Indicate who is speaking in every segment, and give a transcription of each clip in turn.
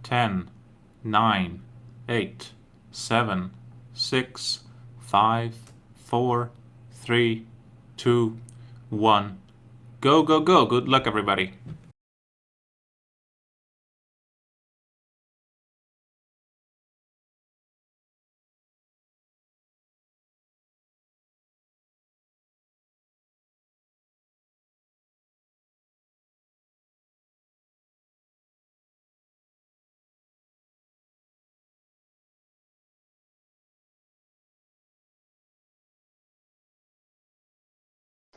Speaker 1: 10, 9, 8, 7, 6, 5, 4, 3, 2, 1. Go, go, go. Good luck, everybody.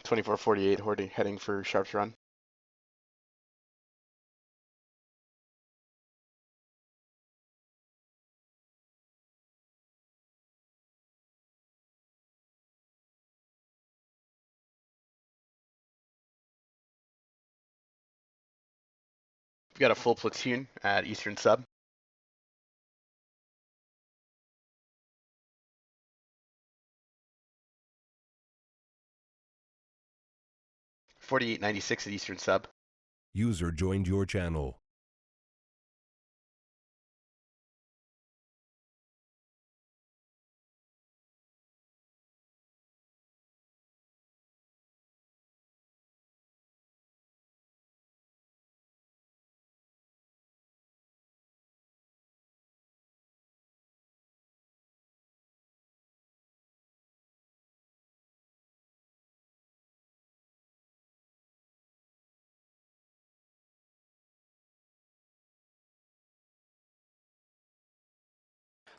Speaker 2: Twenty-four 48 heading for Sharps Run. We've got a full platoon at Eastern Sub. $48.96 at Eastern Sub.
Speaker 3: User joined your channel.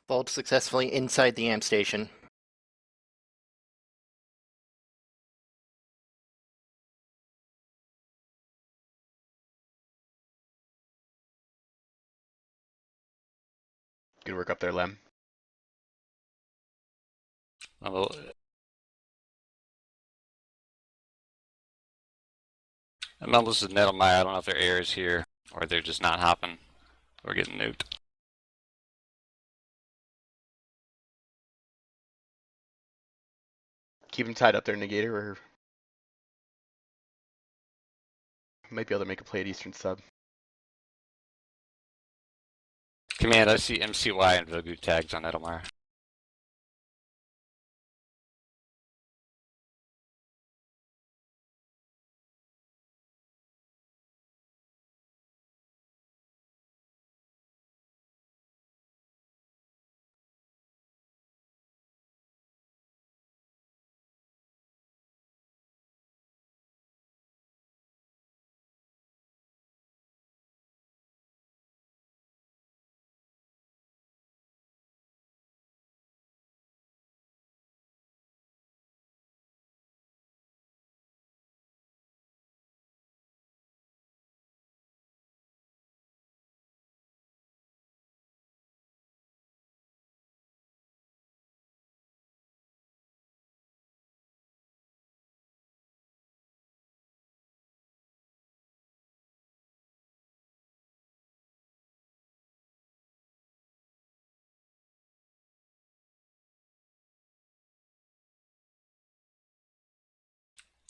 Speaker 4: Vault successfully inside the amp station.
Speaker 2: Good work up there, Lem.
Speaker 5: Well, Melvis and Nettlemire, I don't know if they're errors here, or they're just not hopping, or getting nuked.
Speaker 2: Keep him tied up there, Negator, or might be able to make a play at Eastern Sub.
Speaker 5: Command, I see MCY and Vogu tags on Nettlemire.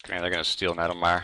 Speaker 5: Command, they're gonna steal Nettlemire.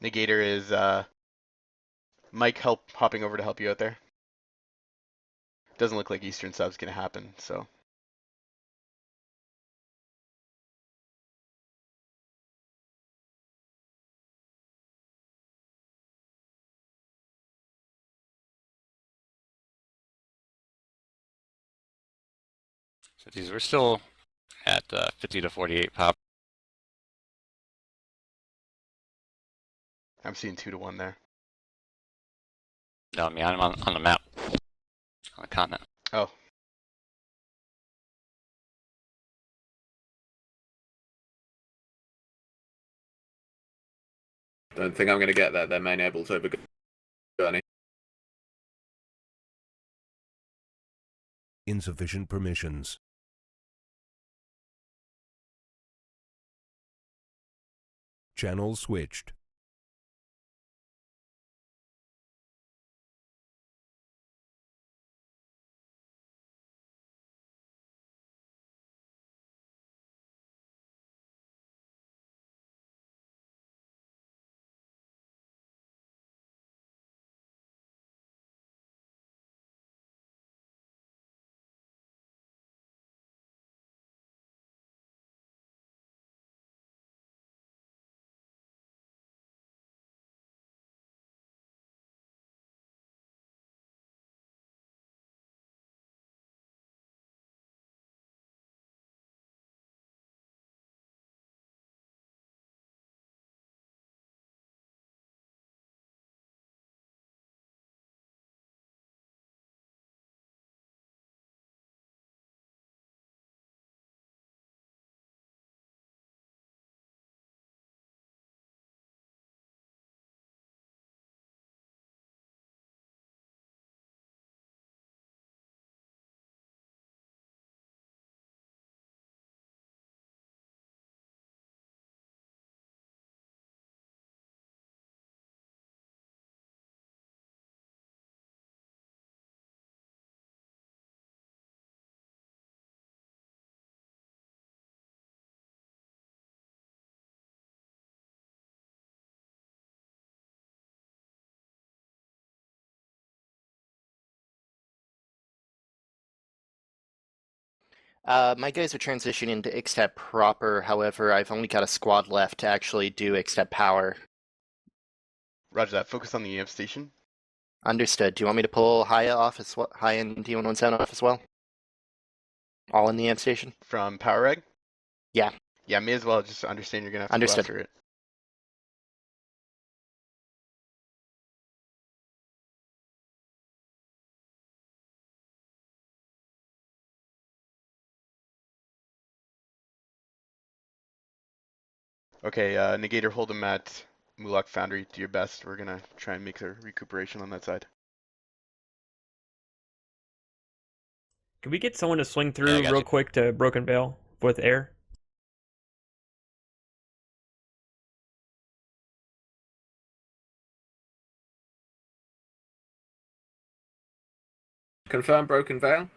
Speaker 2: Negator is Mike hopping over to help you out there. Doesn't look like Eastern Sub's gonna happen, so.
Speaker 5: So these we're still at 50 to 48 pop.
Speaker 2: I'm seeing 2-1 there.
Speaker 5: No, I mean I'm on the map, on the continent.
Speaker 2: Oh,
Speaker 6: Don't think I'm going to get there. Their main able's over Gurney.
Speaker 3: Insufficient permissions. Channel switched.
Speaker 4: My guys are transitioning to Ixtap proper. However, I've only got a squad left to actually do Ixtap power.
Speaker 2: roger that. Focus on the EM station.
Speaker 4: Understood. Do you want me to pull Haya off as well? Haya and D117 off as well? All in the EM station?
Speaker 2: From Power Egg?
Speaker 4: Yeah.
Speaker 2: Yeah, may as well just understand you're gonna have to
Speaker 4: Understood.
Speaker 2: go after it. Okay, Negator, hold him at Mulak Foundry. Do your best. We're gonna try and make a recuperation on that side.
Speaker 7: Can we get someone to swing
Speaker 5: I
Speaker 7: through
Speaker 5: got
Speaker 7: real
Speaker 5: you.
Speaker 7: quick to Broken Vale with air?
Speaker 6: Confirm Broken Vale.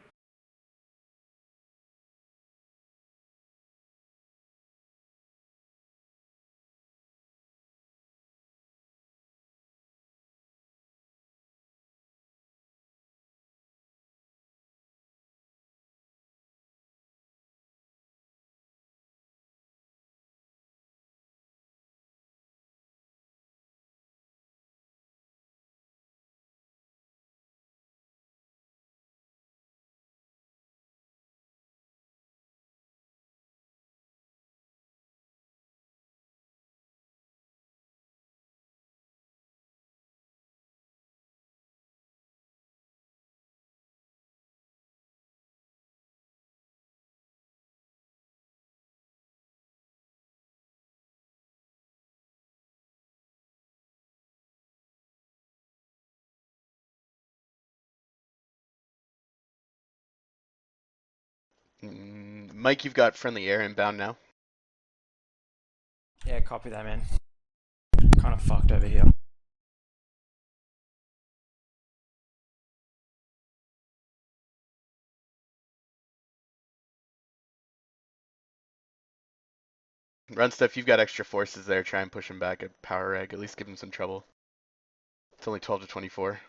Speaker 2: Mike, you've got friendly air inbound now.
Speaker 8: Yeah, copy that, man. Kind of fucked over here.
Speaker 2: Run stuff, you've got extra forces there. Try and push him back at Power Egg. At least give him some trouble. It's only 12 to 24.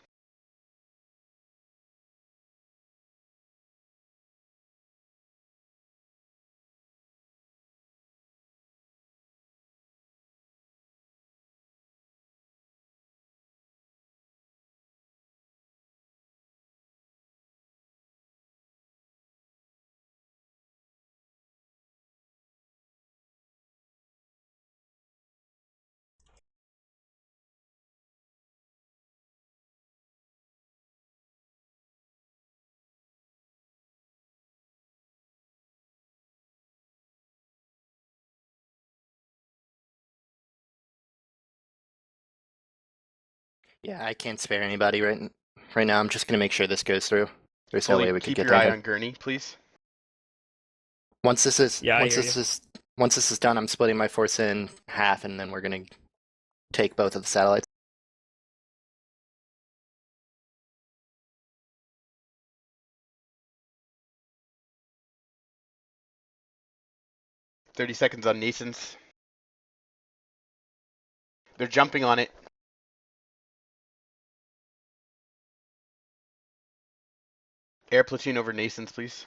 Speaker 4: Yeah, I can't spare anybody right now. I'm just gonna make sure this goes through. There's no
Speaker 2: Foley,
Speaker 4: way we could
Speaker 2: keep
Speaker 4: get
Speaker 2: your eye
Speaker 4: there.
Speaker 2: on Gurney, please.
Speaker 4: Once this is
Speaker 7: Yeah, I
Speaker 4: once
Speaker 7: hear
Speaker 4: this
Speaker 7: you.
Speaker 4: is once this is done, I'm splitting my force in half, and then we're gonna take both of the satellites.
Speaker 2: "30 seconds on Nasons. They're jumping on it. Air platoon over Nasons, please.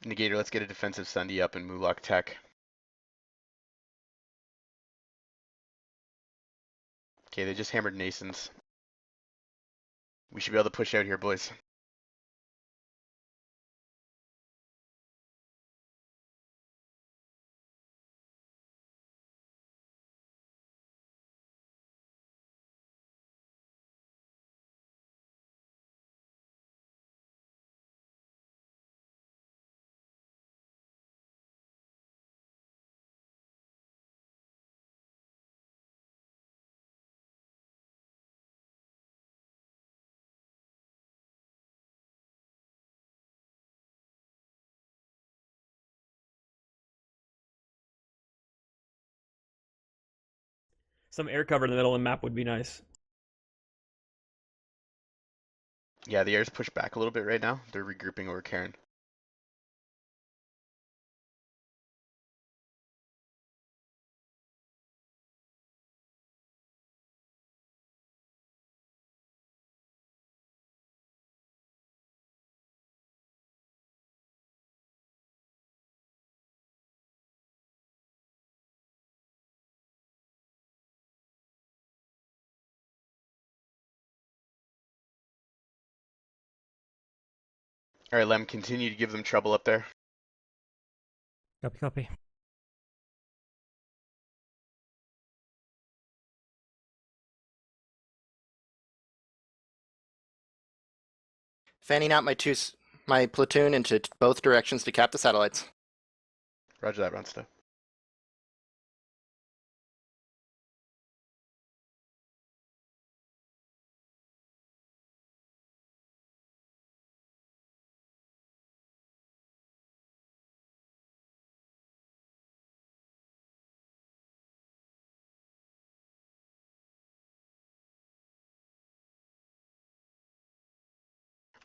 Speaker 2: Negator, let's get a defensive Sunday up in Mulak Tech. Okay, they just hammered Nasons. We should be able to push out here, boys.
Speaker 7: Some air cover in the middle of the map would be nice.
Speaker 2: Yeah, the air's pushed back a little bit right now. They're regrouping over Karen. Alright, Lem, continue to give them trouble up there.
Speaker 9: Copy, copy.
Speaker 4: Fanning out my platoon into both directions to cap the satellites.
Speaker 2: Roger that, Runsta.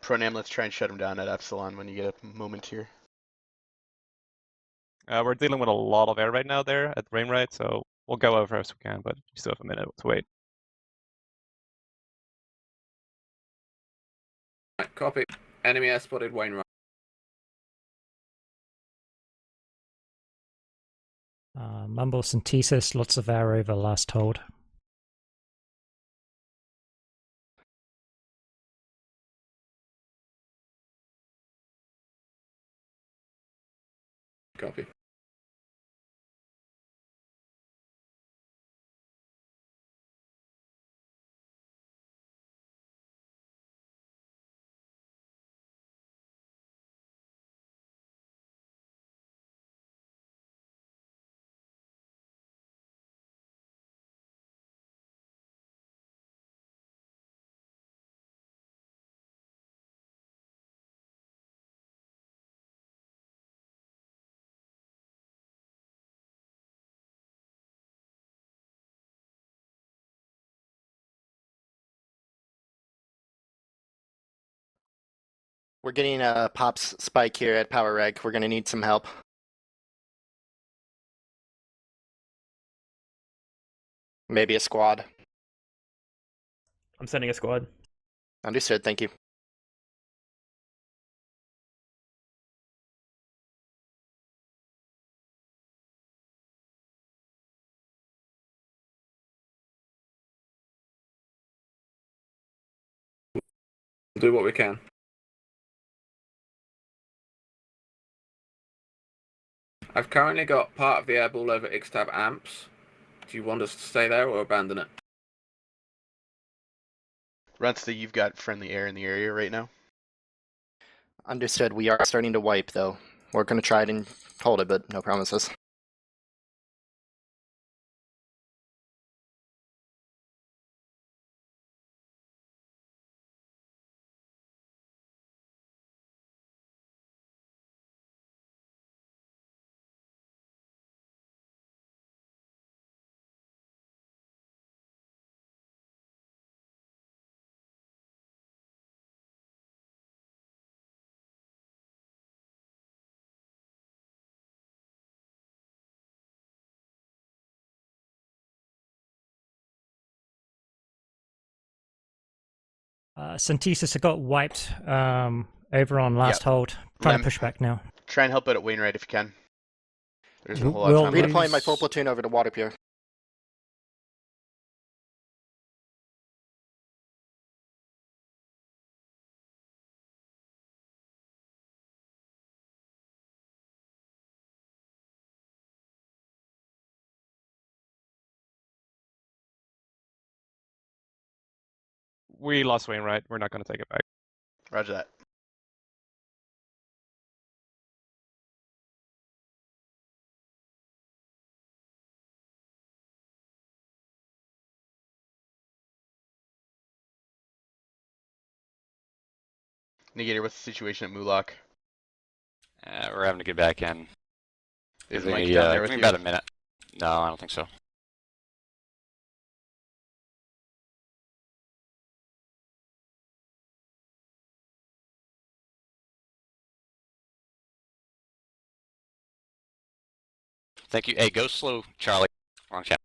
Speaker 2: Pronam, let's try and shut him down at Epsilon when you get a moment here.
Speaker 10: We're dealing with a lot of air right now there at Rainwright, so we'll go over as we can, but you still have a minute to wait.
Speaker 6: Right, copy. Enemy air spotted Wainwright.
Speaker 9: Mumble Synthesis, lots of air over last hold.
Speaker 6: Copy.
Speaker 4: We're getting a pops spike here at Power Reg. We're gonna need some help. Maybe a squad.
Speaker 7: I'm sending a squad.
Speaker 4: Understood, thank you.
Speaker 6: We'll do what we can. I've currently got part of the airball over Ixtab amps. Do you want us to stay there or abandon it?
Speaker 2: Runsta, you've got friendly air in the area right now.
Speaker 4: Understood, we are starting to wipe though. We're gonna try it and hold it, but no promises.
Speaker 9: Synthesis got wiped over on last hold. Trying
Speaker 2: Lem.
Speaker 9: to push back now.
Speaker 2: Try and help out at Wainwright if you can. There isn't a whole lot
Speaker 9: We'll
Speaker 2: of time left.
Speaker 4: Redeploying my full platoon over to Water Pier.
Speaker 10: We lost Wainwright. We're not going to take it back.
Speaker 2: Roger that. Negator, what's the situation at Mulak?
Speaker 5: We're having to get back in.
Speaker 2: Is
Speaker 5: Give
Speaker 2: Mike
Speaker 5: me,
Speaker 2: down there
Speaker 5: give
Speaker 2: with
Speaker 5: me
Speaker 2: you?
Speaker 5: about a minute. No, I don't think so. Thank you. Hey, go slow, Charlie. Wrong chat.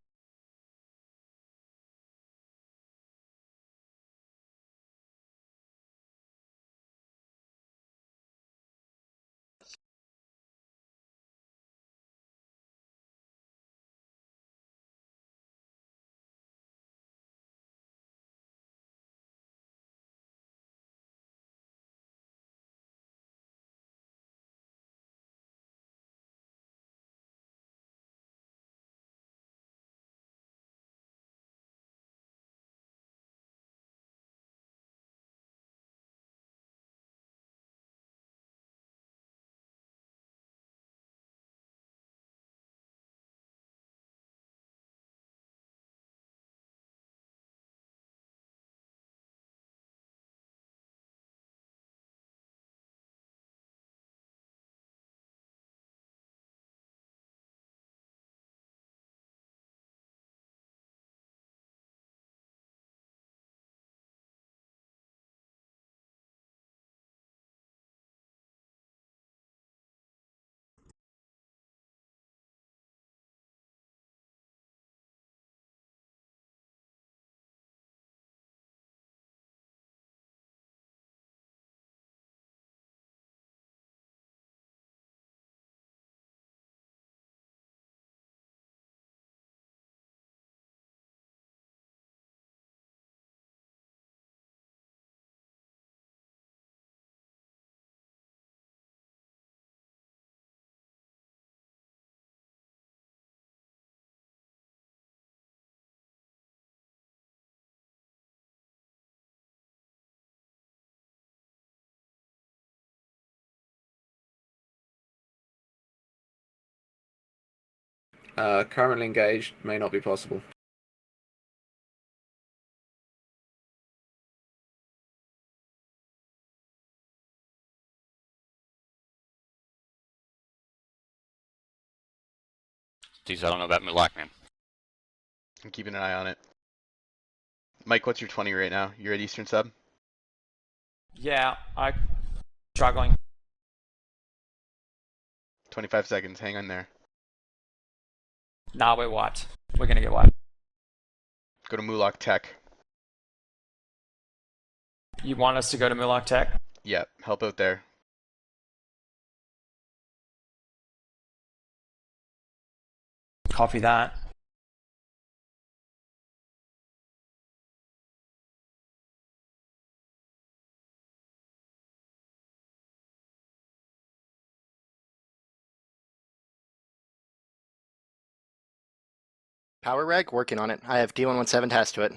Speaker 6: Currently engaged, may not be possible.
Speaker 5: Geez, I don't know about Mulak, man.
Speaker 2: I'm keeping an eye on it. Mike, what's your 20 right now? You're at Eastern Sub?
Speaker 8: Yeah, I struggling.
Speaker 2: 25 seconds, hang on there.
Speaker 8: Nah, we're wiped. We're gonna get wiped.
Speaker 2: Go to Mulak Tech.
Speaker 8: You want us to go to Mulak Tech?
Speaker 2: Yeah, help out there.
Speaker 8: Copy that.
Speaker 4: Power reg, working on it. I have D117 tasked to it.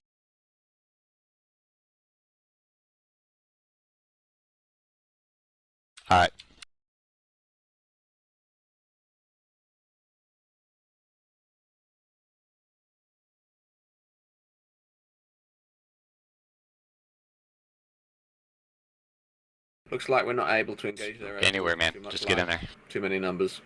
Speaker 5: Alright.
Speaker 6: Looks like we're not able to engage their
Speaker 5: Anywhere, man.
Speaker 6: Too much
Speaker 5: Just get in
Speaker 6: light,
Speaker 5: there.
Speaker 6: Too many numbers.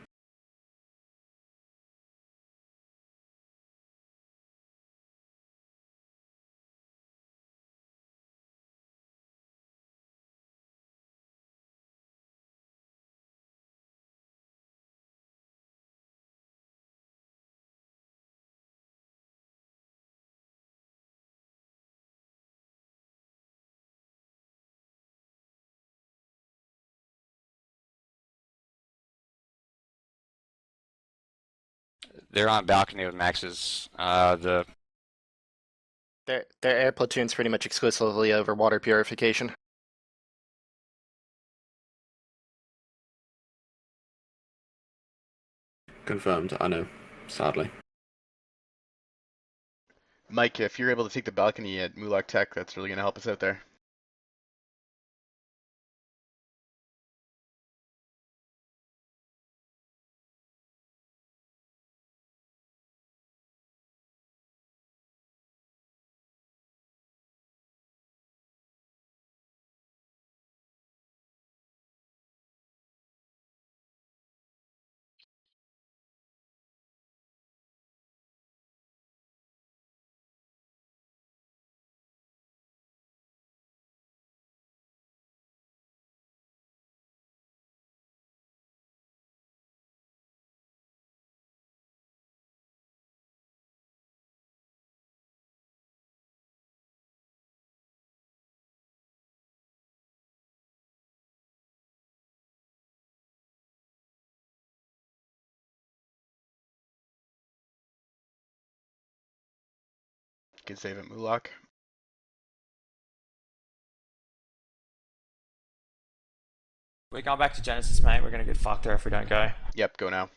Speaker 5: They're on balcony with Max's. The
Speaker 4: Their air platoon's pretty much exclusively over water purification.
Speaker 6: Confirmed, I know. Sadly.
Speaker 2: Mike, if you're able to take the balcony at Mulak Tech, that's really gonna help us out there. Good save at Mulak.
Speaker 8: We're going back to Genesis, mate. We're gonna get fucked there if we don't go.
Speaker 2: Yep, go now.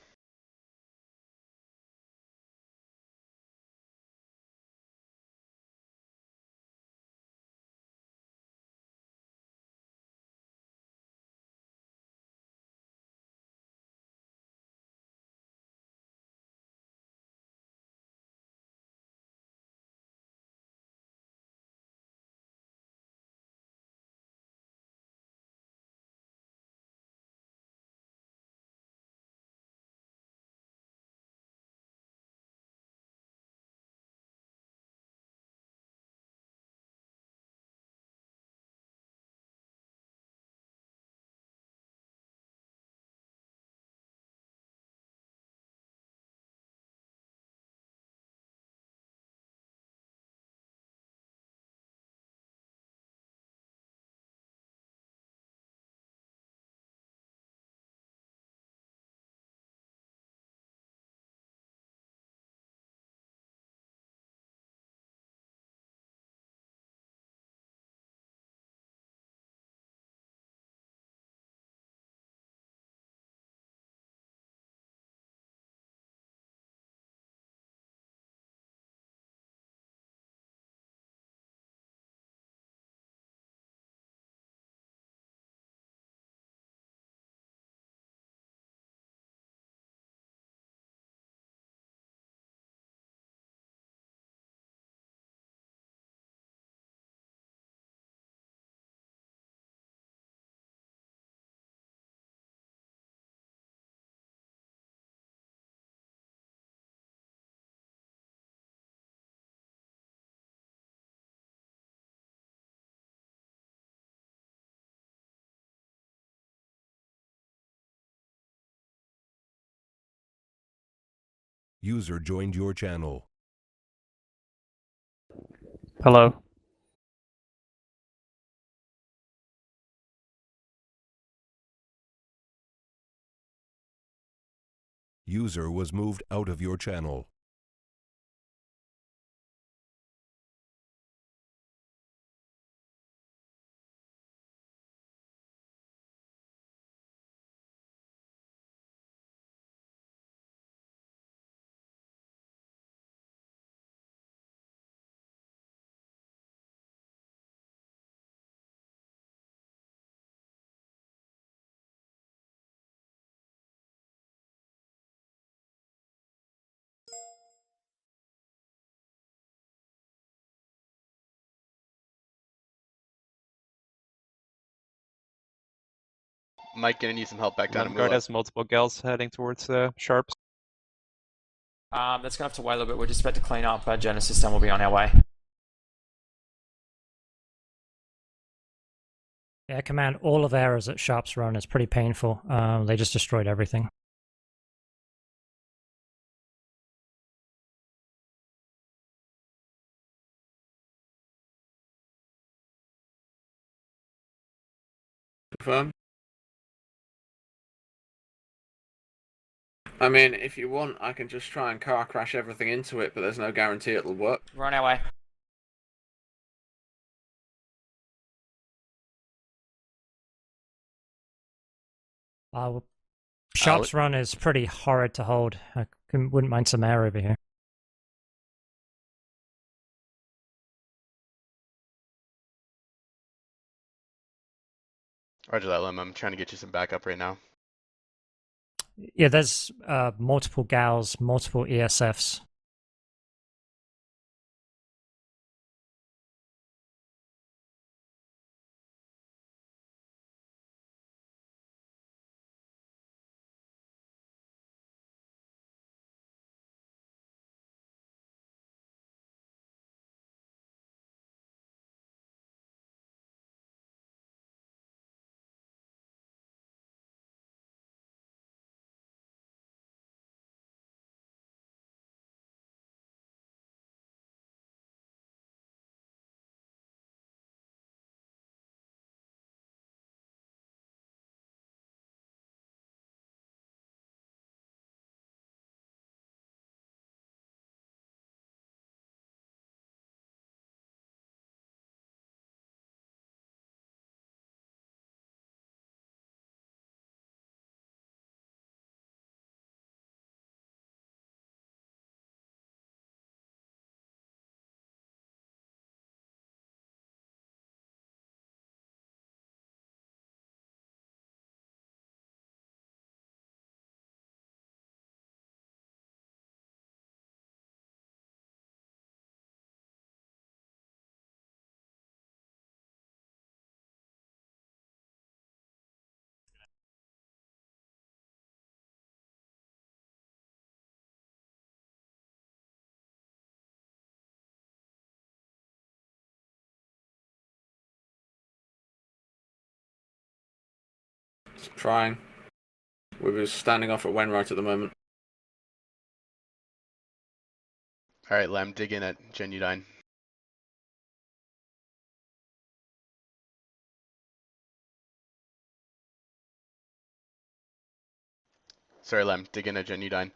Speaker 3: User joined your channel.
Speaker 10: Hello.
Speaker 3: User was moved out of your channel.
Speaker 2: Mike, gonna need some help back down in
Speaker 10: Lemguard
Speaker 2: Moolah.
Speaker 10: has multiple gals heading towards Sharps.
Speaker 8: That's gonna have to wait a little bit. We're just about to clean up Genesis, and we'll be on our way.
Speaker 9: Yeah, command, all of errors at Sharps Run is pretty painful. They just destroyed everything.
Speaker 6: Confirm. I mean, if you want, I can just try and car crash everything into it, but there's no guarantee it'll work.
Speaker 8: We're on our way.
Speaker 9: Sharps Run is pretty horrid to hold. I wouldn't mind some air over here.
Speaker 2: Roger that, Lem. I'm trying to get you some backup right now.
Speaker 9: Yeah, there's multiple gals, multiple ESFs.
Speaker 6: Trying. We're standing off at Wainwright at the moment.
Speaker 2: Alright, Lem, dig in at Genudyne. Sorry, Lem, dig in at Genudyne.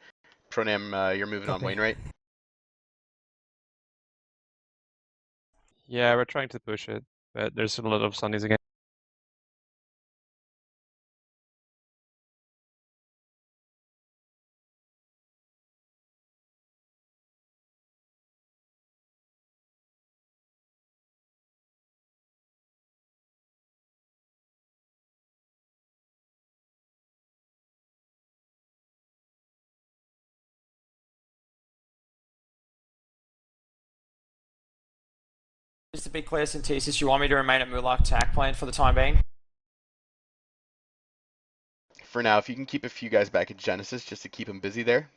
Speaker 2: Pronam, you're moving on
Speaker 9: Copy.
Speaker 2: Wainwright.
Speaker 10: Yeah, we're trying to push it, but there's a lot of Sunnies again.
Speaker 8: Just to be clear, Synthesis, you want me to remain at Mulak tack plane for the time being?
Speaker 2: For now, if you can keep a few guys back at Genesis just to keep them busy there.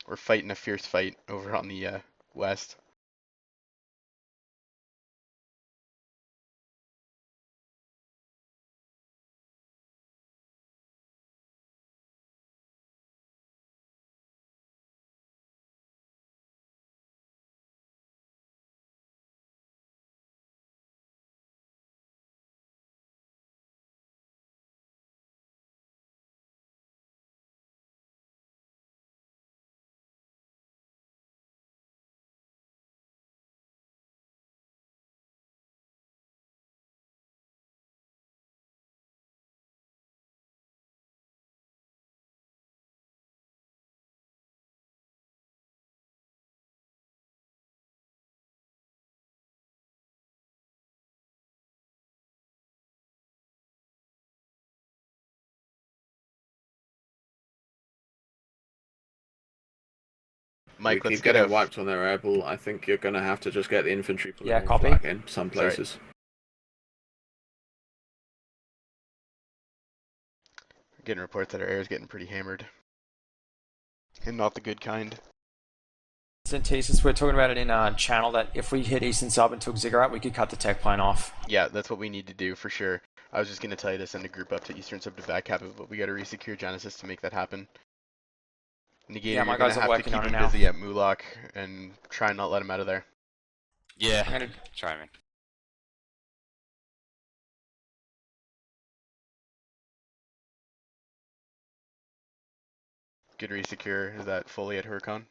Speaker 2: We're fighting a fierce fight over on the west. Mike,
Speaker 6: we
Speaker 2: let's
Speaker 6: keep
Speaker 2: get
Speaker 6: getting
Speaker 2: a
Speaker 6: wiped on their air ball. I think you're going to have to just get the infantry pulling
Speaker 8: Yeah,
Speaker 6: more
Speaker 8: copy.
Speaker 6: flak in some
Speaker 2: Sorry.
Speaker 6: places.
Speaker 2: getting reports that our air is getting pretty hammered. And not the good kind.
Speaker 8: Synthesis, we're talking about it in a channel that if we hit Eastern Sub and took Ziggurat, we could cut the tech plane off.
Speaker 2: Yeah, that's what we need to do for sure. I was just going to tell you to send a group up to Eastern Sub to back it, but we got to resecure Genesis to make that happen. Negator,
Speaker 8: Yeah, my
Speaker 2: you're going
Speaker 8: guys
Speaker 2: to
Speaker 8: are
Speaker 2: have to
Speaker 8: working
Speaker 2: keep
Speaker 8: on it
Speaker 2: him
Speaker 8: now.
Speaker 2: busy at Mulak and try and not let him out of there.
Speaker 5: Yeah,
Speaker 8: I'm gonna
Speaker 5: try me.
Speaker 2: Good resecure. Is that fully at Huracan?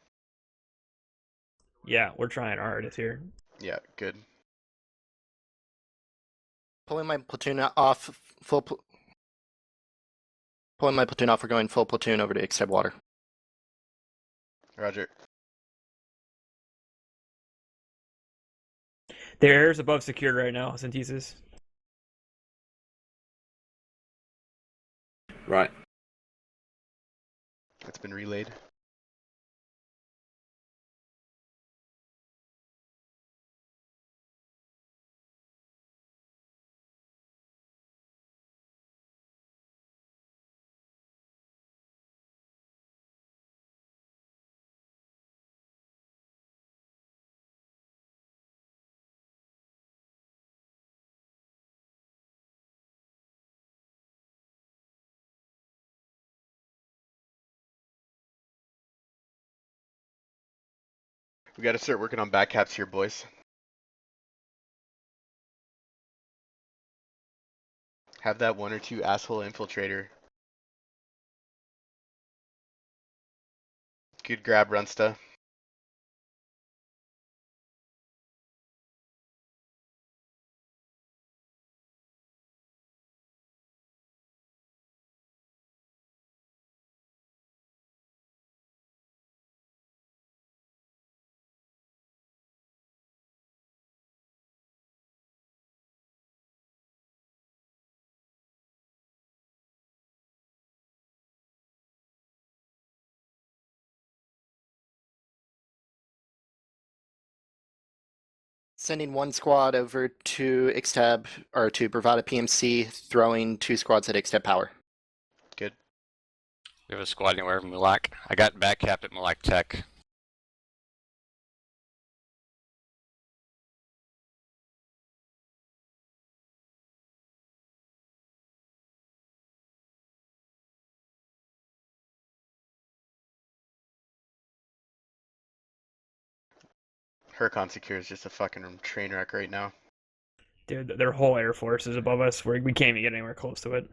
Speaker 7: Yeah, we're trying our hardest here.
Speaker 2: Yeah, good.
Speaker 4: Pulling my platoon off. Pulling my platoon off. We're going full platoon over to Ixtab Water.
Speaker 2: Roger.
Speaker 7: Their air is above secured right now, Synthesis.
Speaker 6: Right.
Speaker 2: That's been relayed. We got to start working on back caps here, boys. Have that 1 or 2 asshole infiltrator. Good grab, Runsta.
Speaker 4: Sending 1 squad over to Ixtab, or to Bravada PMC, throwing 2 squads at Ixtab Power.
Speaker 2: Good.
Speaker 5: We have a squad anywhere of Mulak. I got back capped at Mulak Tech.
Speaker 2: Huracan secure is just a fucking train wreck right now.
Speaker 7: Dude, their whole air force is above us. We can't even get anywhere close to it.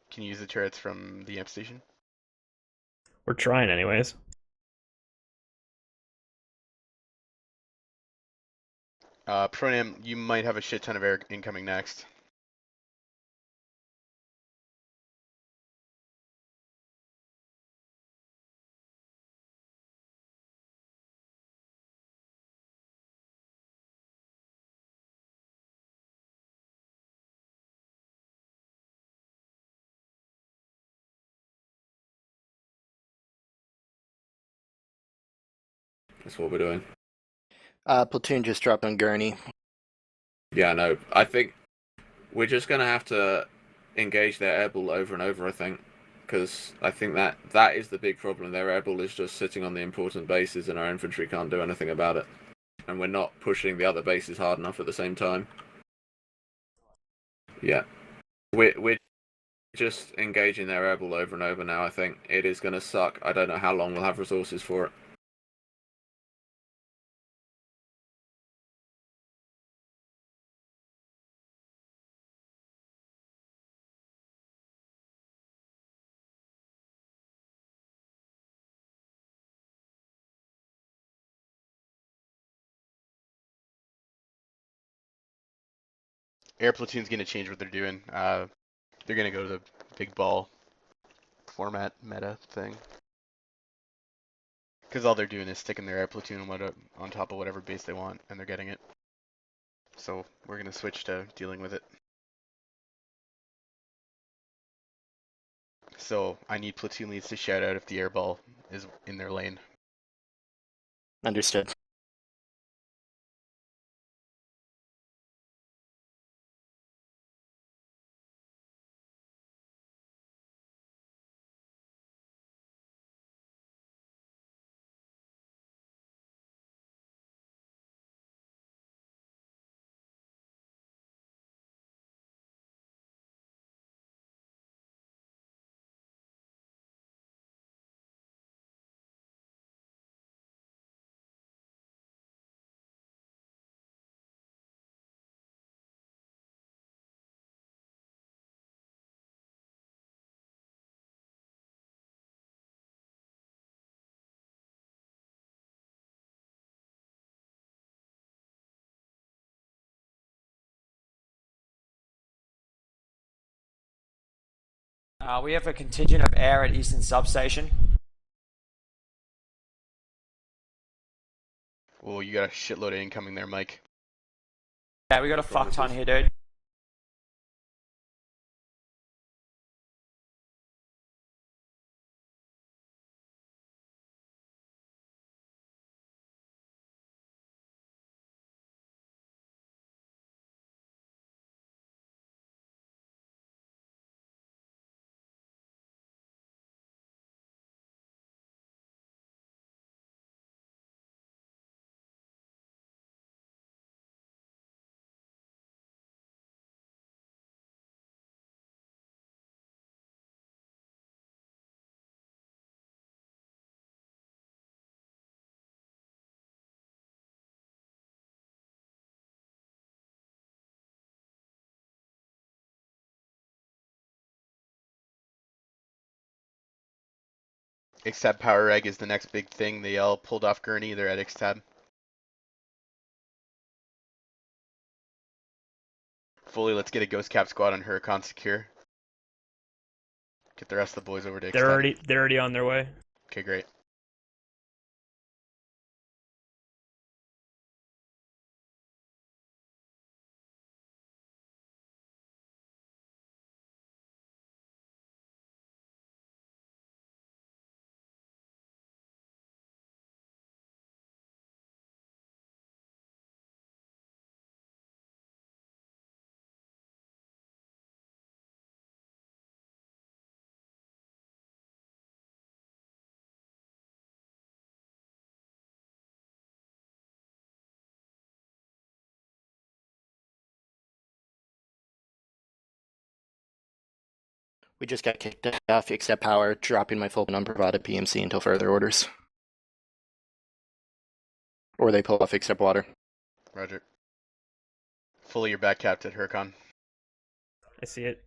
Speaker 2: Can you use the turrets from the amp station?
Speaker 7: We're trying anyways.
Speaker 2: Pronam, you might have a shit ton of air incoming next.
Speaker 6: That's what we're doing.
Speaker 4: Platoon just dropped on Gurney.
Speaker 6: Yeah, no. I think we're just going to have to engage their airball over and over, I think. Because I think that is the big problem. Their airball is just sitting on the important bases and our infantry can't do anything about it. And we're not pushing the other bases hard enough at the same time. Yeah. We're just engaging their airball over and over now, I think. It is going to suck. I don't know how long we'll have resources for it.
Speaker 2: Air platoon's gonna change what they're doing. They're gonna go to the big ball format meta thing. Because all they're doing is sticking their air platoon on top of whatever base they want, and they're getting it. So we're gonna switch to dealing with it. So I need platoon leads to shout out if the airball is in their lane.
Speaker 4: Understood.
Speaker 8: We have a contingent of air at Eastern Substation.
Speaker 2: Well, you got a shitload of incoming there, Mike.
Speaker 8: Yeah, we got a fuck ton here, dude.
Speaker 2: Except Power Egg is the next big thing. They all pulled off Gurney. They're at Xtab. Fully, let's get a Ghost Cap squad on Huracan secure. Get the rest of the boys over to Xtab.
Speaker 7: They're already on their way.
Speaker 2: Okay, great.
Speaker 4: We just got kicked off except power, dropping my full on Bravada PMC until further orders. Or they pull off except water.
Speaker 2: Roger. Fully, you're back capped at Huracan.
Speaker 7: I see it.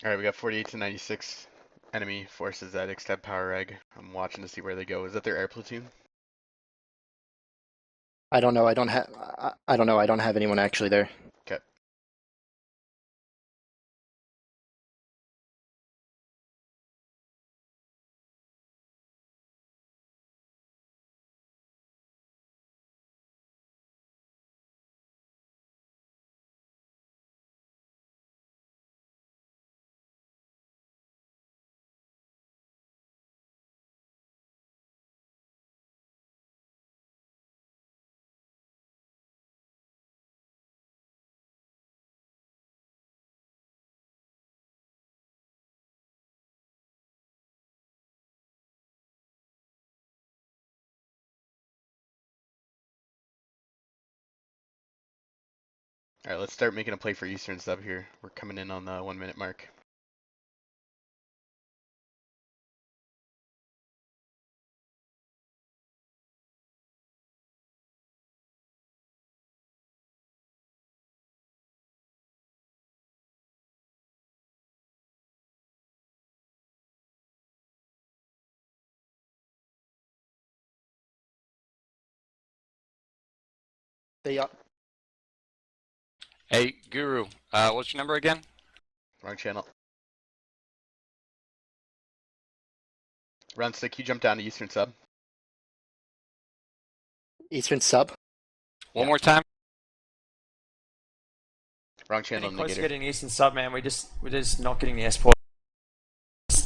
Speaker 2: Alright, we got 48 to 96 enemy forces at Xtab Power Egg. I'm watching to see where they go. Is that their air platoon?
Speaker 4: I don't know. I don't know. I don't have anyone actually there.
Speaker 2: Okay. Alright, let's start making a play for Eastern Sub here. We're coming in on the 1 minute mark.
Speaker 4: They
Speaker 5: Hey, Guru, what's your number again?
Speaker 2: Wrong channel. Round stick, you jump down to Eastern Sub.
Speaker 4: Eastern Sub.
Speaker 5: One
Speaker 2: Yeah.
Speaker 5: more time.
Speaker 2: Wrong channel
Speaker 8: Getting close to
Speaker 2: negator.
Speaker 8: getting Eastern Sub, man. We're just not getting the S-port.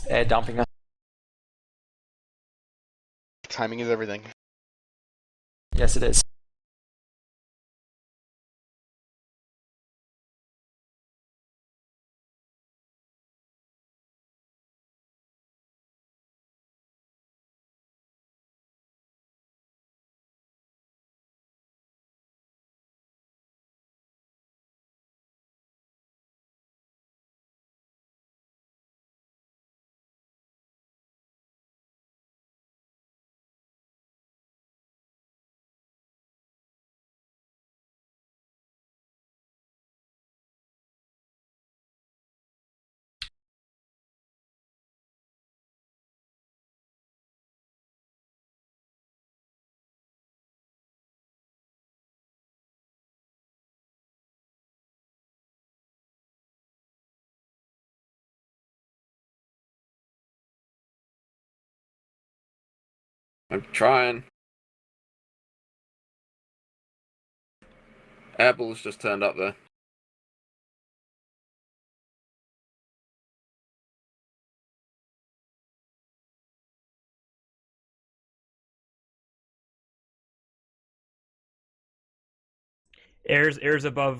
Speaker 8: Air dumping us.
Speaker 2: Timing is everything.
Speaker 8: Yes, it is.
Speaker 6: I'm trying. Airball's just turned up there.
Speaker 7: Air's above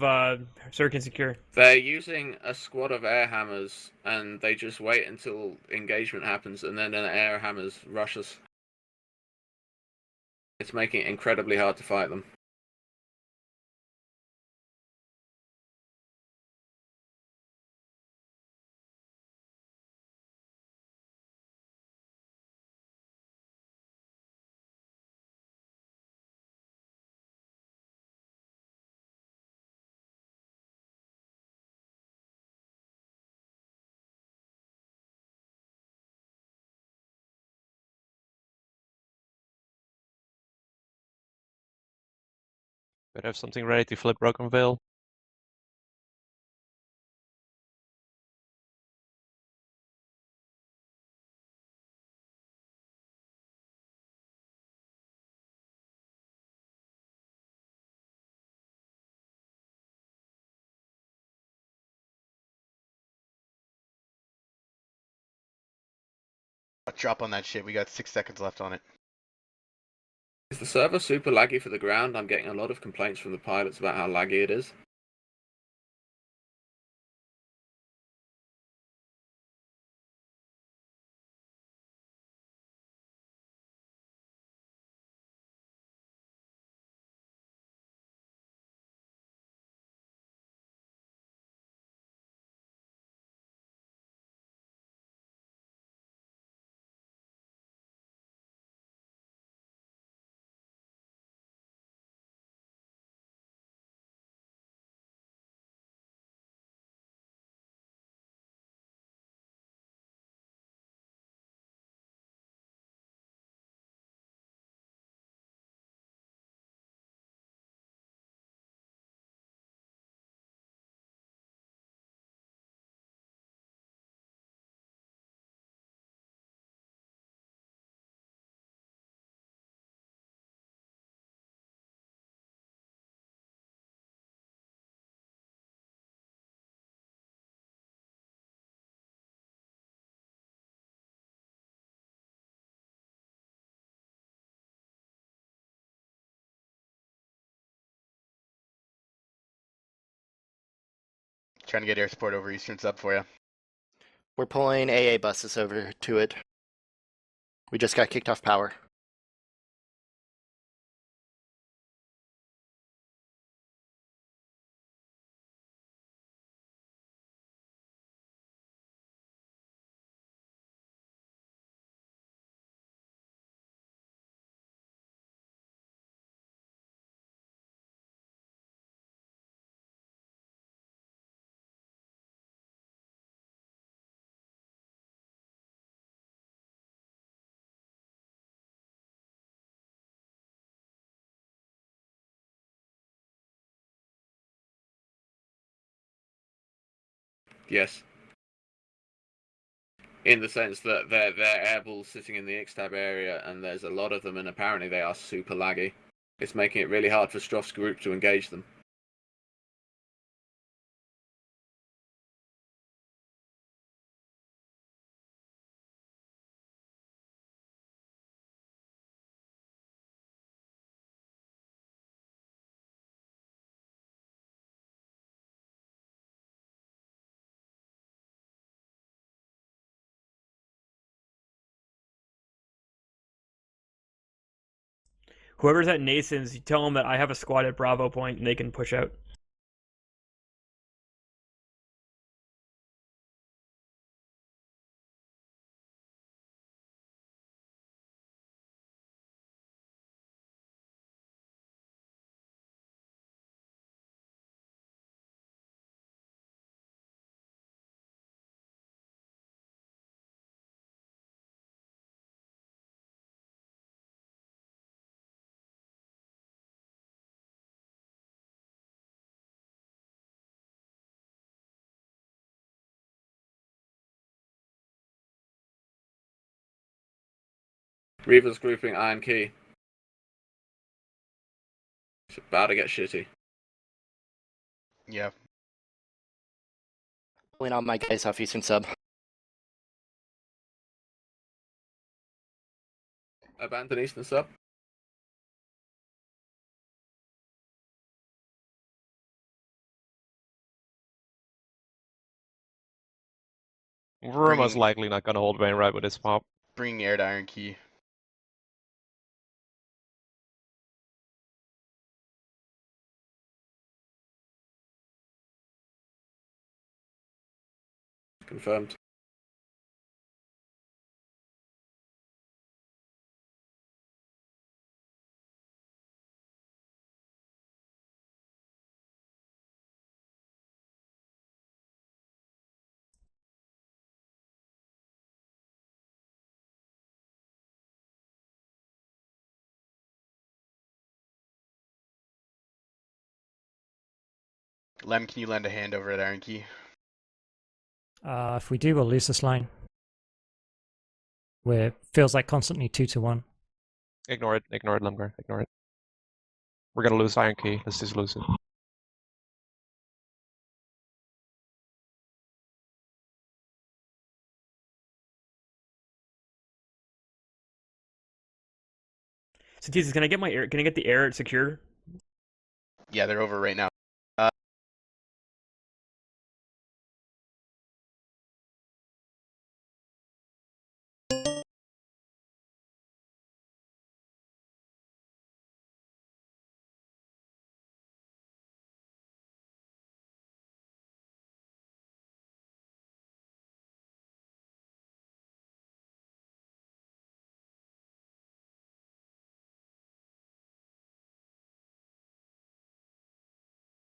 Speaker 7: Cirque and Secure.
Speaker 6: They're using a squad of air hammers, and they just wait until engagement happens, and then an air hammers rush us. It's making it incredibly hard to fight them.
Speaker 10: Better have something ready to flip Broken Veil.
Speaker 2: Drop on that shit. We got 6 seconds left on it.
Speaker 6: Is the server super laggy for the ground? I'm getting a lot of complaints from the pilots about how laggy it is.
Speaker 2: Trying to get air support over Eastern Sub for you.
Speaker 4: We're pulling AA buses over to it. We just got kicked off power.
Speaker 6: Yes. In the sense that they're airballs sitting in the Ixtab area, and there's a lot of them, and apparently they are super laggy. It's making it really hard for Stroff's group to engage them.
Speaker 7: Whoever's at Nason's, you tell them that I have a squad at Bravo Point and they can push out.
Speaker 6: Reaver's grouping Iron Key. It's about to get shitty.
Speaker 2: Yeah.
Speaker 4: Pulling out my guys off Eastern Sub.
Speaker 6: Abandon Eastern Sub.
Speaker 10: We're most
Speaker 2: Bringing-
Speaker 10: likely not gonna hold Wainwright with this pop.
Speaker 2: Bringing air to Iron Key.
Speaker 6: Confirmed.
Speaker 2: Lem, can you lend a hand over at Iron Key?
Speaker 9: If we do, we'll lose this line. Where it feels like constantly 2-1.
Speaker 10: Ignore it, Lumgar, ignore it. We're gonna lose Iron Key, let's just lose it.
Speaker 7: So Jesus, can I get my air? Can I get the air secured?
Speaker 2: Yeah, they're over right now.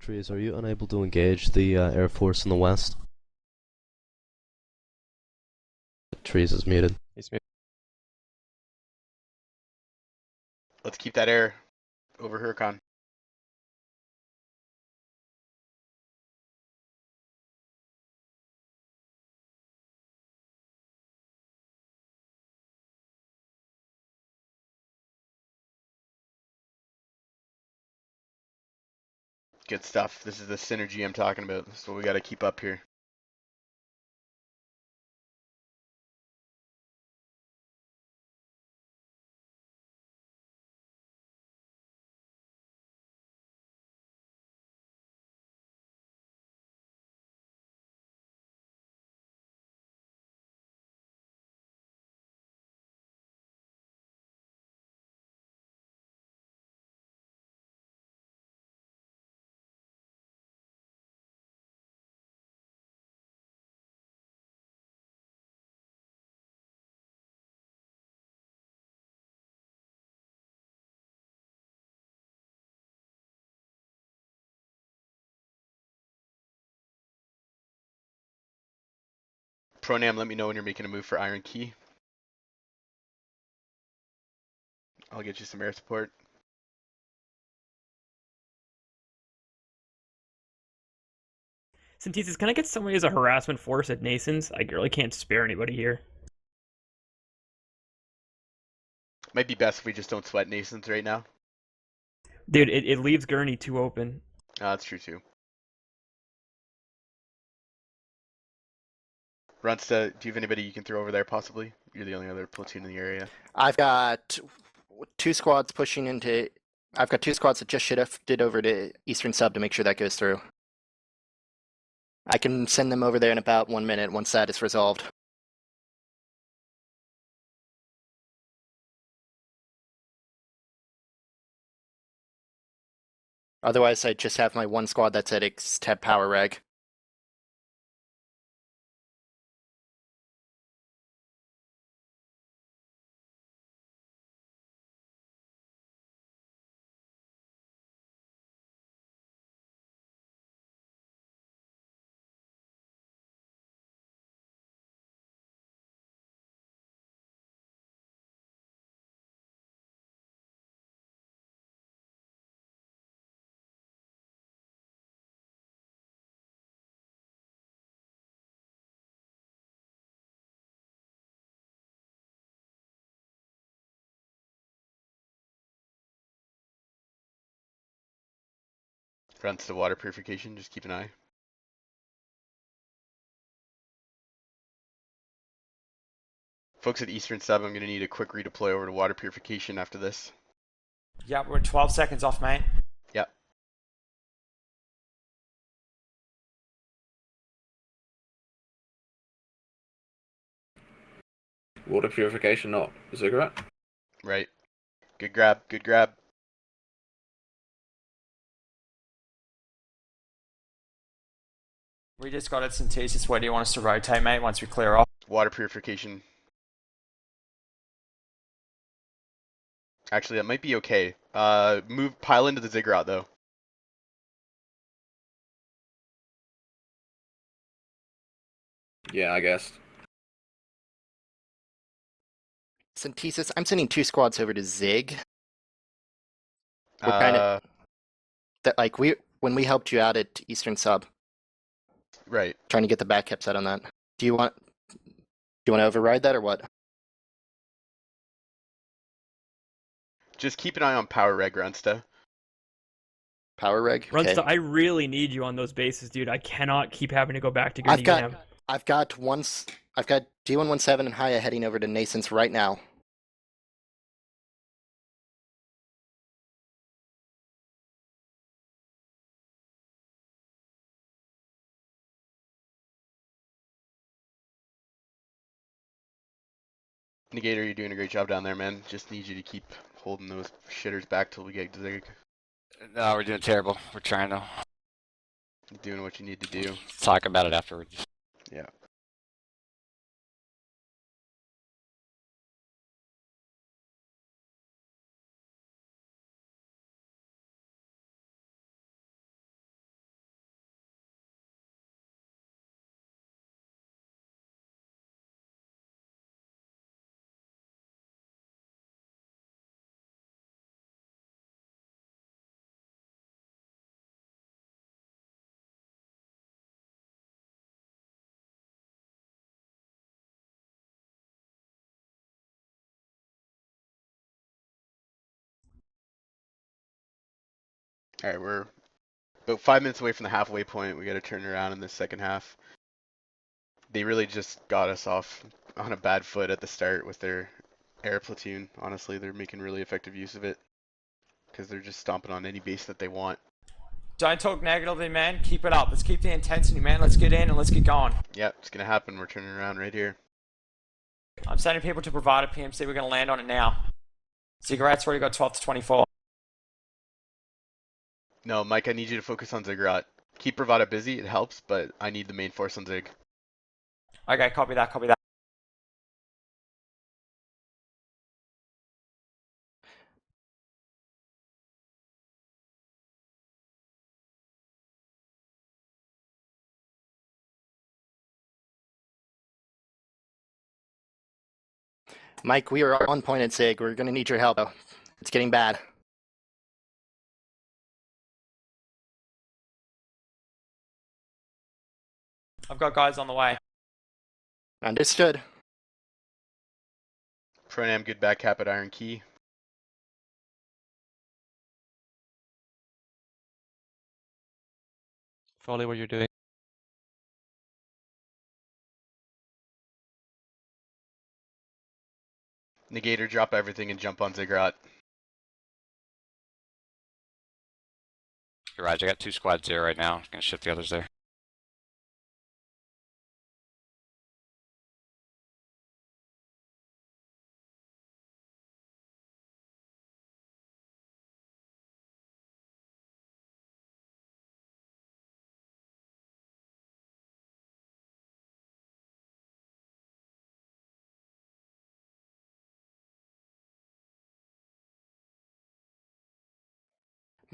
Speaker 11: Trees, are you unable to engage the Air Force in the west? Trees is muted.
Speaker 10: He's muted.
Speaker 2: Let's keep that air over Huracan. Good stuff. This is the synergy I'm talking about. This is what we got to keep up here. Pronam, let me know when you're making a move for Iron Key. I'll get you some air support.
Speaker 7: Synthesis, can I get somebody as a harassment force at Nason's? I really can't spare anybody here.
Speaker 2: Might be best if we just don't sweat Nasons right now.
Speaker 7: Dude, it leaves Gurney too open.
Speaker 2: That's true too. Runsta, do you have anybody you can throw over there possibly? You're the only other platoon in the area.
Speaker 4: I've got 2 squads pushing into. I've got 2 squads that just shifted over to Eastern Sub to make sure that goes through. I can send them over there in about 1 minute once that is resolved. Otherwise, I just have my 1 squad that's at Extab Power Reg.
Speaker 2: Runsta water purification, just keep an eye. Folks at Eastern Sub, I'm going to need a quick redeploy over to water purification after this.
Speaker 8: Yeah, we're 12 seconds off, mate.
Speaker 2: Yep.
Speaker 6: Water purification, not ziggurat.
Speaker 2: Right. Good grab, good grab.
Speaker 8: We just got it, Synthesis. Where do you want us to rotate, mate, once we clear off?
Speaker 2: Water purification. Actually, that might be okay. Pile into the ziggurat though.
Speaker 6: Yeah, I guess.
Speaker 4: Synthesis, I'm sending 2 squads over to Zig. We're kind of that like when we helped you out at Eastern Sub,
Speaker 2: Right.
Speaker 4: trying to get the back cap set on that. Do you want to override that or what?
Speaker 2: Just keep an eye on power reg, Runsta.
Speaker 4: Power Reg? Okay.
Speaker 7: Runsta, I really need you on those bases, dude. I cannot keep having to go back to Gurney.
Speaker 4: I've got D117 and Haya heading over to Nascent's right now.
Speaker 2: Negator, you're doing a great job down there, man. Just need you to keep holding those shitters back till we get to Zig.
Speaker 5: No, we're doing terrible. We're trying to
Speaker 2: Doing what you need to do.
Speaker 5: talk about it afterwards.
Speaker 2: Yeah. Alright, we're about 5 minutes away from the halfway point. We gotta turn around in the second half. They really just got us off on a bad foot at the start with their air platoon. Honestly, they're making really effective use of it. Because they're just stomping on any base that they want.
Speaker 8: Don't talk negatively, man. Keep it up. Let's keep the intensity, man. Let's get in and let's get going.
Speaker 2: Yeah, it's gonna happen. We're turning around right here.
Speaker 8: I'm sending people to provide a PMC. We're going to land on it now. Cigarettes already got 12 to 24.
Speaker 2: No, Mike, I need you to focus on Ziggurat. Keep Bravada busy, it helps, but I need the main force on Zig.
Speaker 8: Okay, copy that, copy that.
Speaker 4: Mike, we are on point at Zig. We're going to need your help, though. It's getting bad.
Speaker 8: I've got guys on the way.
Speaker 4: Understood.
Speaker 2: Pronam, good back cap at Iron Key.
Speaker 10: Foley, what you're doing.
Speaker 2: Negator, drop everything and jump on Ziggurat.
Speaker 5: Garage, I got 2 squads there right now. Gonna shift the others there.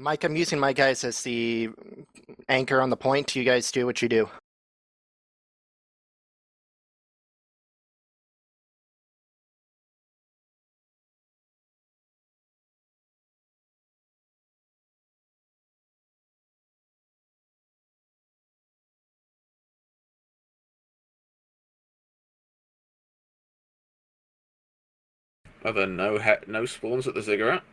Speaker 4: Mike, I'm using my guys as the anchor on the point. You guys do what you do.
Speaker 6: Are there no spawns at the Ziggurat?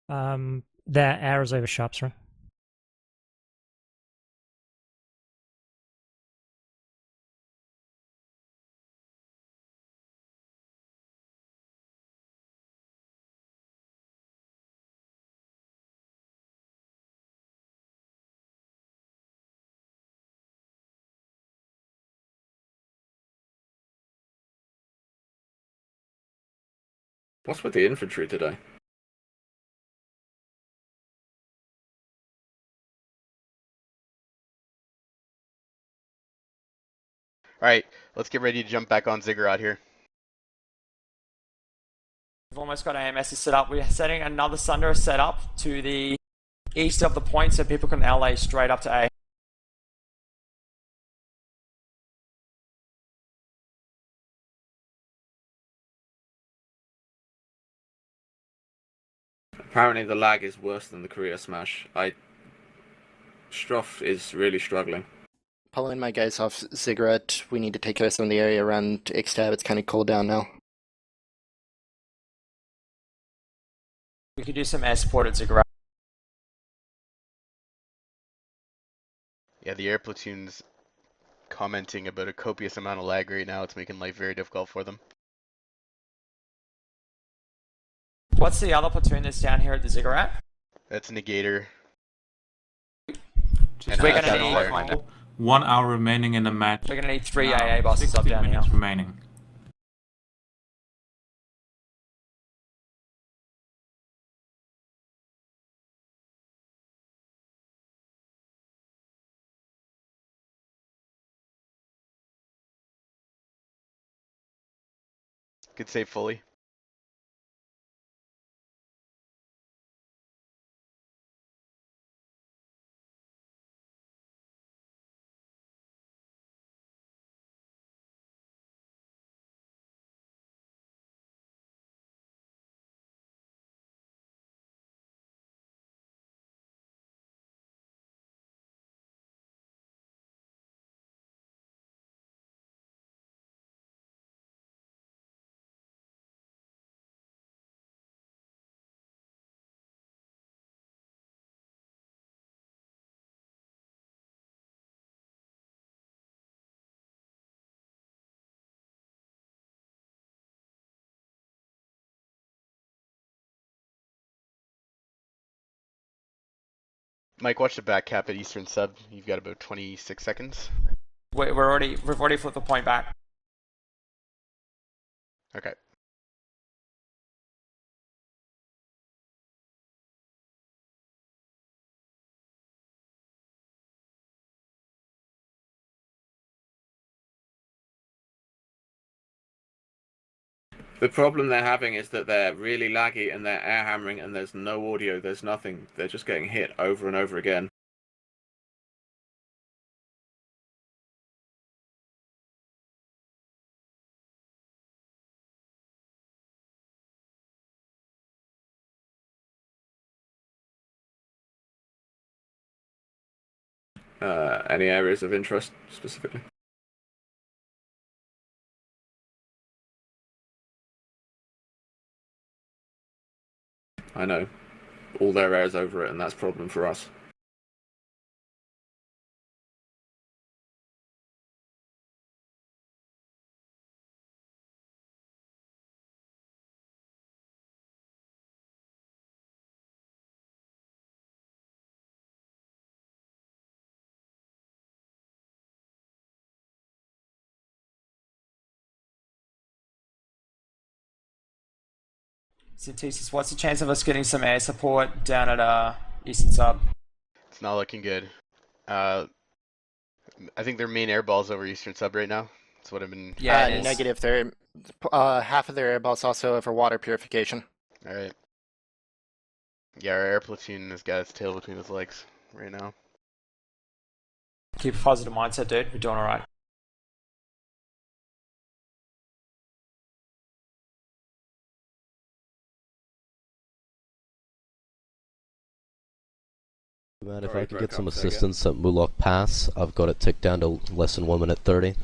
Speaker 9: There are arrows over shops, right?
Speaker 6: What's with the infantry today?
Speaker 2: Alright, let's get ready to jump back on Ziggurat here.
Speaker 8: We've almost got AMSs set up. We're setting another Sunder set up to the east of the point so people can LA straight up to A.
Speaker 6: Apparently the lag is worse than the Korea Smash. Stroff is really struggling.
Speaker 4: Pulling my guys off Ziggurat. We need to take care of some of the area around Ixtab. It's kind of cooled down now.
Speaker 8: We could do some air support at Ziggurat.
Speaker 2: Yeah, the air platoon's commenting about a copious amount of lag right now. It's making life very difficult for them.
Speaker 8: What's the other platoon that's down here at the Ziggurat?
Speaker 2: That's Negator.
Speaker 1: Just
Speaker 8: We're
Speaker 2: We're
Speaker 8: gonna
Speaker 2: gonna
Speaker 8: need
Speaker 1: 1 hour remaining in the match.
Speaker 8: we're gonna need 3
Speaker 1: Now,
Speaker 8: AA buses
Speaker 1: 60
Speaker 8: up down here.
Speaker 1: minutes remaining.
Speaker 2: Good save fully. Mike, watch the back cap at Eastern Sub. You've got about 26 seconds.
Speaker 8: We've already flipped the point back.
Speaker 2: Okay.
Speaker 6: The problem they're having is that they're really laggy and they're air hammering and there's no audio, there's nothing. They're just getting hit over and over again. Any areas of interest specifically? I know. All their air's over it, and that's a problem for us.
Speaker 8: Synthesis, what's the chance of us getting some air support down at Eastern Sub?
Speaker 2: It's not looking good. I think their main air ball's over Eastern Sub right now. That's what I've been.
Speaker 8: Yeah, it is.
Speaker 4: Negative. They're half of their air balls also for water purification.
Speaker 2: All right. Yeah, our air platoon has got its tail between its legs right now.
Speaker 8: Keep a positive mindset, dude. We're doing alright.
Speaker 11: Man, if
Speaker 6: Sorry,
Speaker 11: I could
Speaker 6: broke
Speaker 11: get some
Speaker 6: up, say again.
Speaker 11: assistance at Mulok Pass, I've got it ticked down to less than 1 minute 30.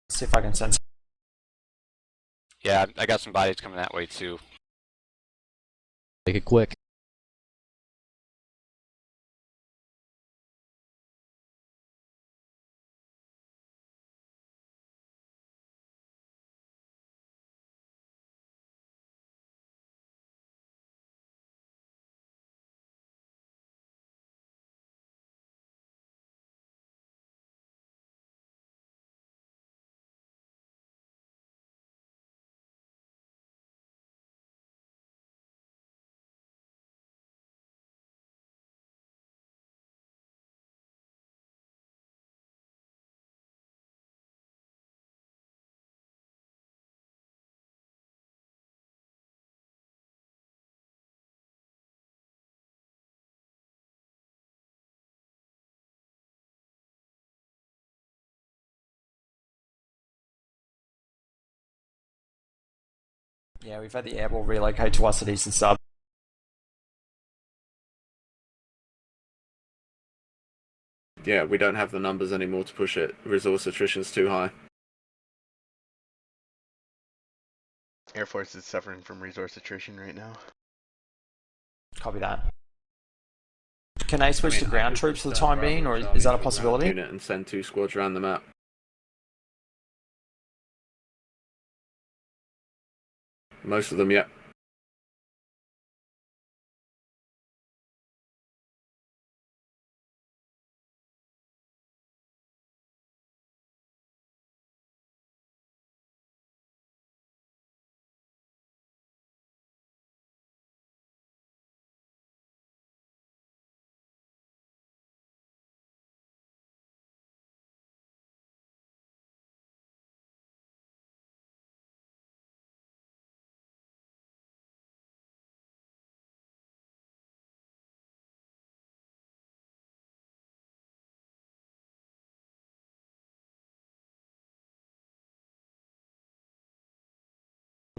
Speaker 8: See if I can sense.
Speaker 5: Yeah, I got some bodies coming that way too.
Speaker 11: Make it quick.
Speaker 8: Yeah, we've had the airball relocate to us at Eastern Sub.
Speaker 6: Yeah, we don't have the numbers anymore to push it. Resource attrition's too high.
Speaker 2: Air Force is suffering from resource attrition right now.
Speaker 8: Copy that. Can they switch
Speaker 6: I mean,
Speaker 8: to ground
Speaker 6: I could
Speaker 8: troops for the
Speaker 6: just
Speaker 8: time
Speaker 6: Bravo
Speaker 8: being, or
Speaker 6: Charlie
Speaker 8: is that a
Speaker 6: to ground
Speaker 8: possibility?
Speaker 6: Unit and send 2 squads around the map. Most of them, yeah.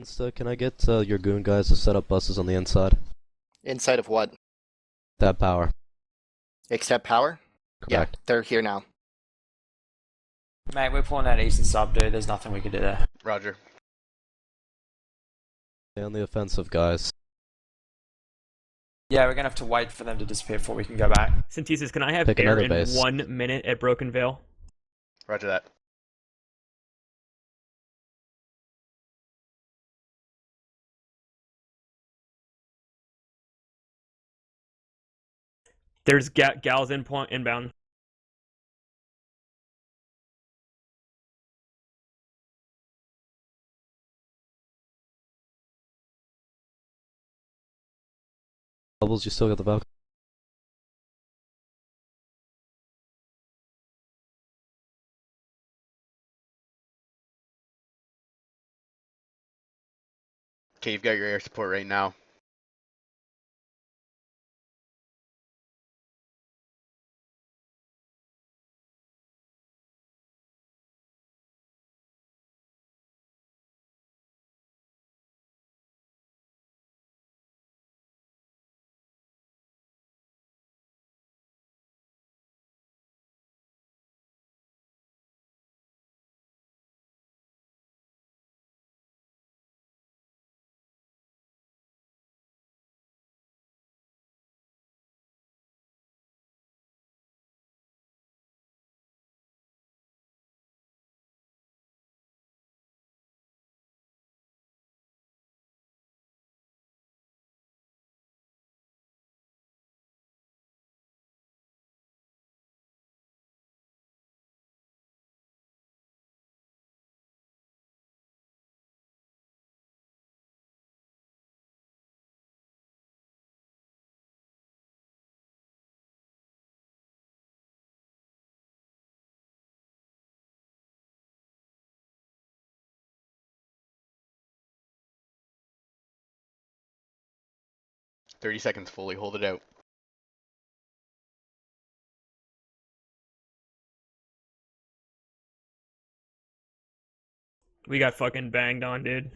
Speaker 11: Insta, can I get your goon guys to set up buses on the inside?
Speaker 4: Inside of what?
Speaker 11: That power.
Speaker 4: Except power?
Speaker 11: Correct.
Speaker 4: Yeah, they're here now.
Speaker 8: Mate, we're pulling out Eastern Sub, dude. There's nothing we can do there.
Speaker 2: Roger.
Speaker 11: Stay on the offensive, guys.
Speaker 8: Yeah, we're gonna have to wait for them to disappear before we can go back.
Speaker 7: Synthesis, can I have
Speaker 11: Pick
Speaker 7: air
Speaker 11: another
Speaker 7: in
Speaker 11: base.
Speaker 7: 1 minute at Broken Vale?
Speaker 2: Roger that.
Speaker 7: There's gals in point inbound.
Speaker 11: Bubbles, you still got the Valkyrie?
Speaker 2: Okay, you've got your air support right now. "30 seconds fully. Hold it out."
Speaker 7: We got fucking banged on, dude.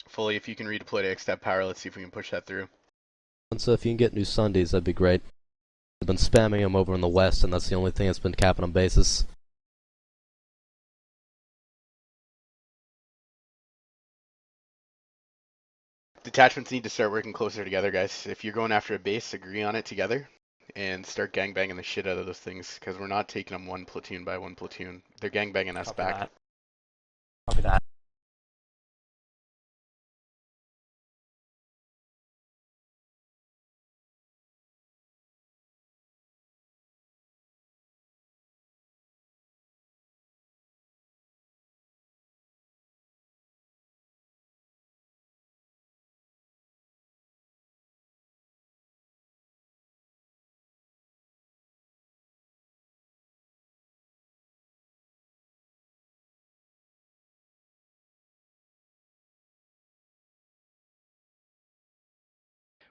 Speaker 2: Fully, if you can redeploy to X-Step power, let's see if we can push that through.
Speaker 11: And so if you can get new Sundays, that'd be great. I've been spamming them over in the west, and that's the only thing that's been capping on bases.
Speaker 2: Detachments need to start working closer together, guys. If you're going after a base, agree on it together and start gangbanging the shit out of those things, because we're not taking them one platoon by one platoon. They're gangbanging us
Speaker 8: Copy
Speaker 2: back.
Speaker 8: that. Copy that.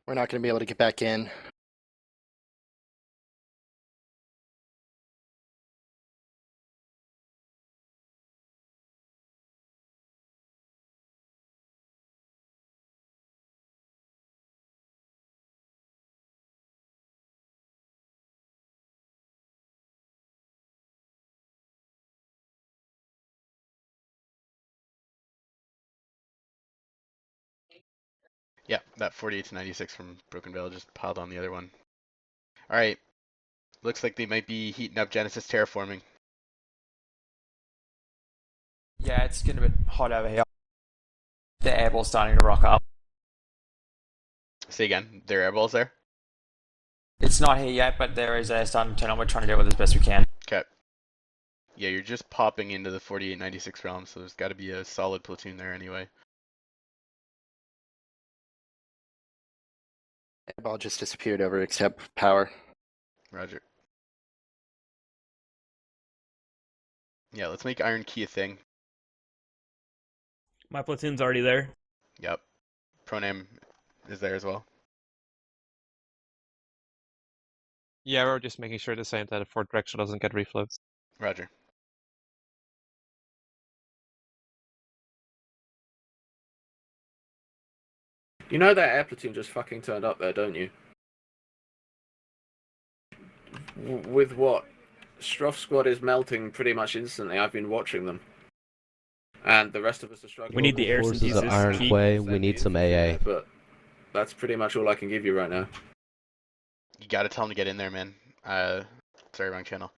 Speaker 4: We're not going to be able to get back in.
Speaker 2: Yeah, that 48 to 96 from Broken Veil just piled on the other one. Alright, looks like they might be heating up Genesis terraforming.
Speaker 8: Yeah, it's getting a bit hot over here. The airball's starting to rock up.
Speaker 2: Say again, there are airballs there?
Speaker 8: It's not here yet, but there is a starting to turn on. We're trying to do it as best we can.
Speaker 2: Okay. Yeah, you're just popping into the 48-96 realm, so there's got to be a solid platoon there anyway.
Speaker 4: Airball just disappeared over except power.
Speaker 2: Roger. Yeah, let's make Iron Key a thing.
Speaker 7: My platoon's already there.
Speaker 2: Yep. Pronam is there as well.
Speaker 10: Yeah, we're just making sure at the same time that Fort Drexel doesn't get refloats.
Speaker 2: Roger.
Speaker 6: You know that air platoon just fucking turned up there, don't you? With what? Stroff squad is melting pretty much instantly. I've been watching them. And the rest of us are struggling.
Speaker 7: We need the air
Speaker 11: Forces
Speaker 7: synthesis.
Speaker 11: of Iron
Speaker 7: Key.
Speaker 11: Quay, we need some AA.
Speaker 6: But that's pretty much all I can give you right now.
Speaker 2: You gotta tell them to get in there, man. Sorry, wrong channel.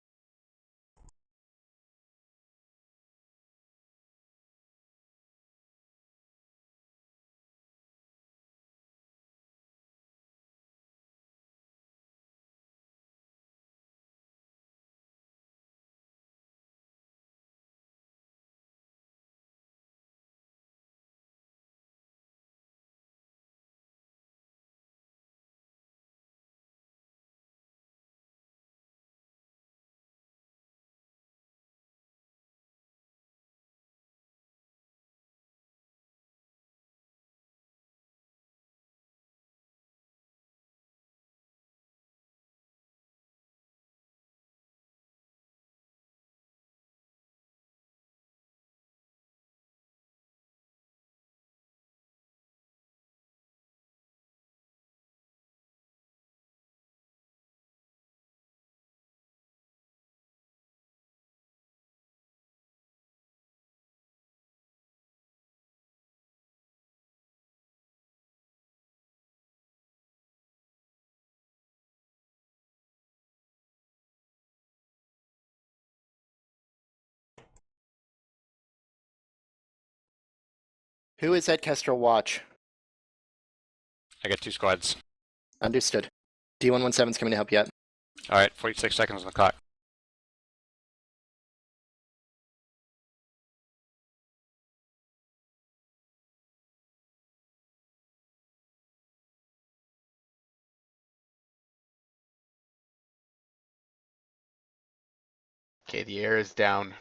Speaker 4: Who is at Kestrel Watch?
Speaker 5: I got 2 squads.
Speaker 4: Understood. D117's coming to help you out.
Speaker 5: Alright, 46 seconds on the clock.
Speaker 2: Okay, the air is down.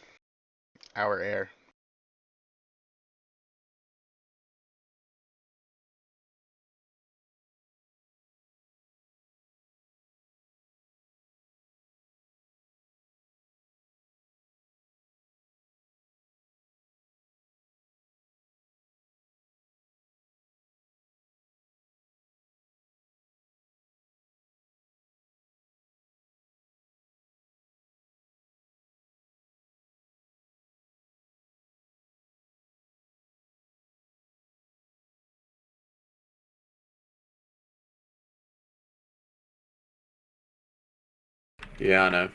Speaker 2: Our air.
Speaker 6: Yeah, I know.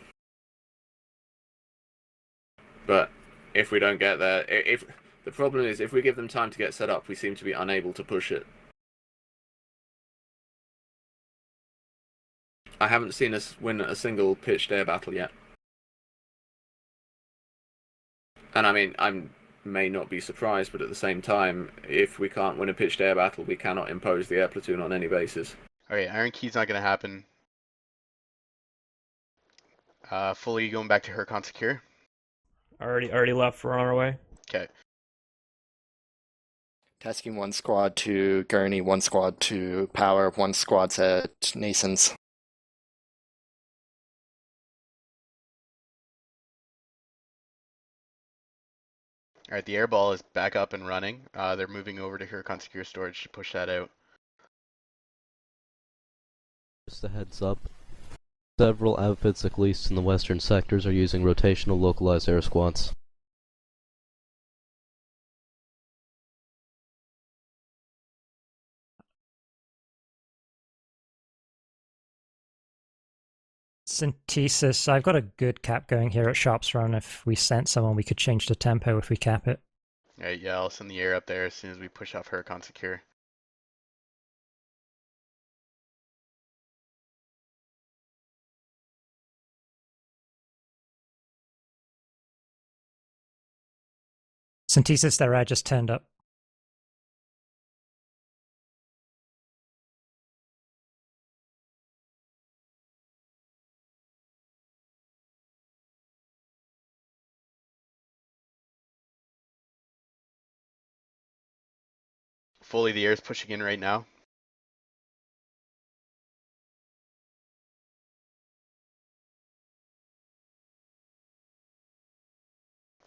Speaker 6: But if we don't get there, if the problem is if we give them time to get set up, we seem to be unable to push it. I haven't seen us win a single pitched air battle yet. And I mean, I may not be surprised, but at the same time, if we can't win a pitched air battle, we cannot impose the air platoon on any basis.
Speaker 2: Alright, Iron Key's not gonna happen. Fully going back to Hercon Secure.
Speaker 7: Already left. We're on our way.
Speaker 2: Okay.
Speaker 4: Tasking 1 squad to Gurney, 1 squad to Power, 1 squad's at Nason's.
Speaker 2: Alright, the airball is back up and running. They're moving over to Hercon Secure Storage to push that out.
Speaker 11: Just a heads up. Several outfits, at least in the western sectors, are using rotational localized air squads.
Speaker 9: Synthesis, I've got a good cap going here at Sharps Run. If we sent someone, we could change the tempo if we cap it.
Speaker 2: Alright, yeah, I'll send the air up there as soon as we push off Hercon Secure.
Speaker 9: Synthesis, their air just turned up.
Speaker 2: Fully, the air's pushing in right now.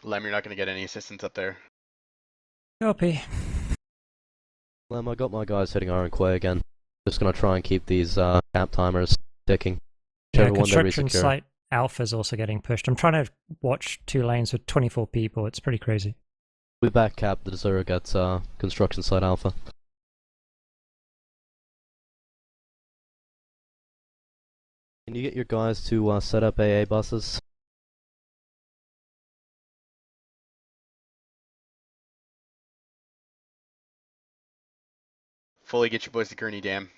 Speaker 2: Lem, you're not gonna get any assistance up there.
Speaker 9: Copy.
Speaker 11: Lem, I got my guys hitting Iron Quay again. Just gonna try and keep these cap timers ticking.
Speaker 9: Yeah,
Speaker 11: Whichever one they
Speaker 9: construction
Speaker 11: resecure.
Speaker 9: site Alpha's also getting pushed. I'm trying to watch 2 lanes with 24 people. It's pretty crazy.
Speaker 11: We back cap the Zero gets construction site Alpha. Can you get your guys to set up AA buses?
Speaker 2: Fully get your boys to Gurney Dam.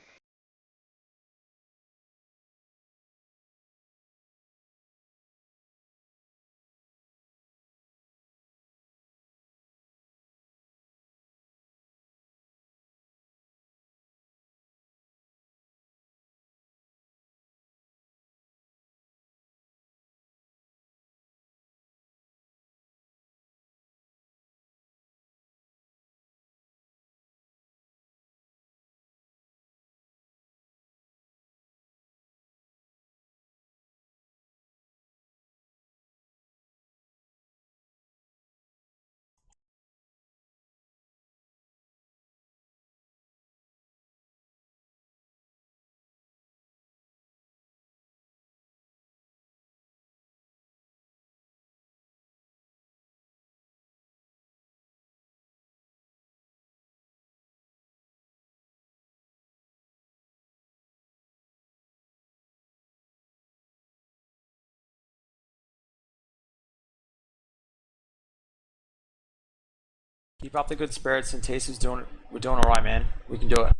Speaker 8: Keep up the good spirits, and Taser's doing. We're doing all right, man. We can do it.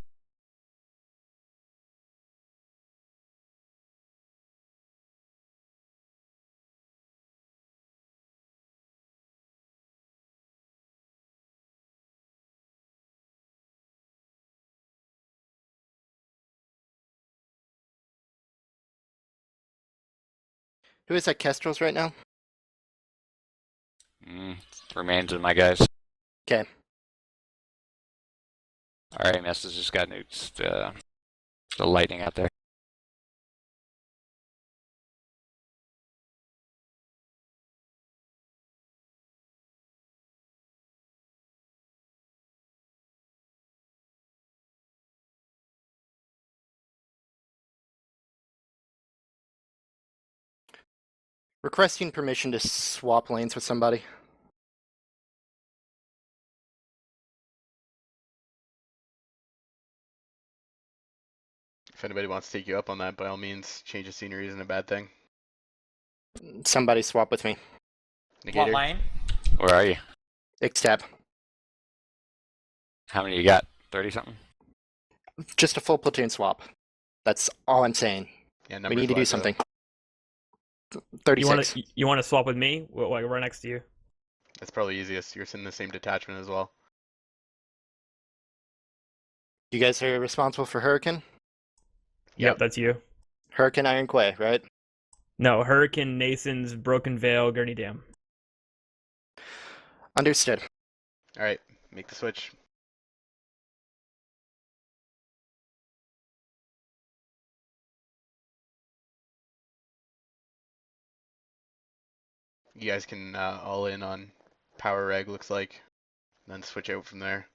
Speaker 4: Who is at Kestrels right now?
Speaker 5: Remains of my guys.
Speaker 4: Okay.
Speaker 5: Alright, Messes just got nukes. The lightning out there.
Speaker 4: Requesting permission to swap lanes with somebody.
Speaker 2: If anybody wants to take you up on that, by all means, change of scenery isn't a bad thing.
Speaker 4: Somebody swap with me.
Speaker 8: What
Speaker 2: Negator.
Speaker 8: lane?
Speaker 5: Where are you?
Speaker 4: X-tab.
Speaker 5: How many you got? 30 something?
Speaker 4: Just a full platoon swap. That's all I'm saying.
Speaker 2: Yeah,
Speaker 4: We
Speaker 2: numbers
Speaker 4: need to do
Speaker 2: wise, though.
Speaker 4: something.
Speaker 7: You
Speaker 4: 36.
Speaker 7: want to swap with me? Like right next to you.
Speaker 2: That's probably easiest. You're in the same detachment as well.
Speaker 4: You guys are responsible for Hurricane?
Speaker 7: Yep, that's you.
Speaker 4: Hurricane Iron Quay, right?
Speaker 7: No, Hurricane, Nason's, Broken Vale, Gurney Dam.
Speaker 4: Understood.
Speaker 2: Alright, make the switch. You guys can all in on power reg, looks like, and then switch out from there.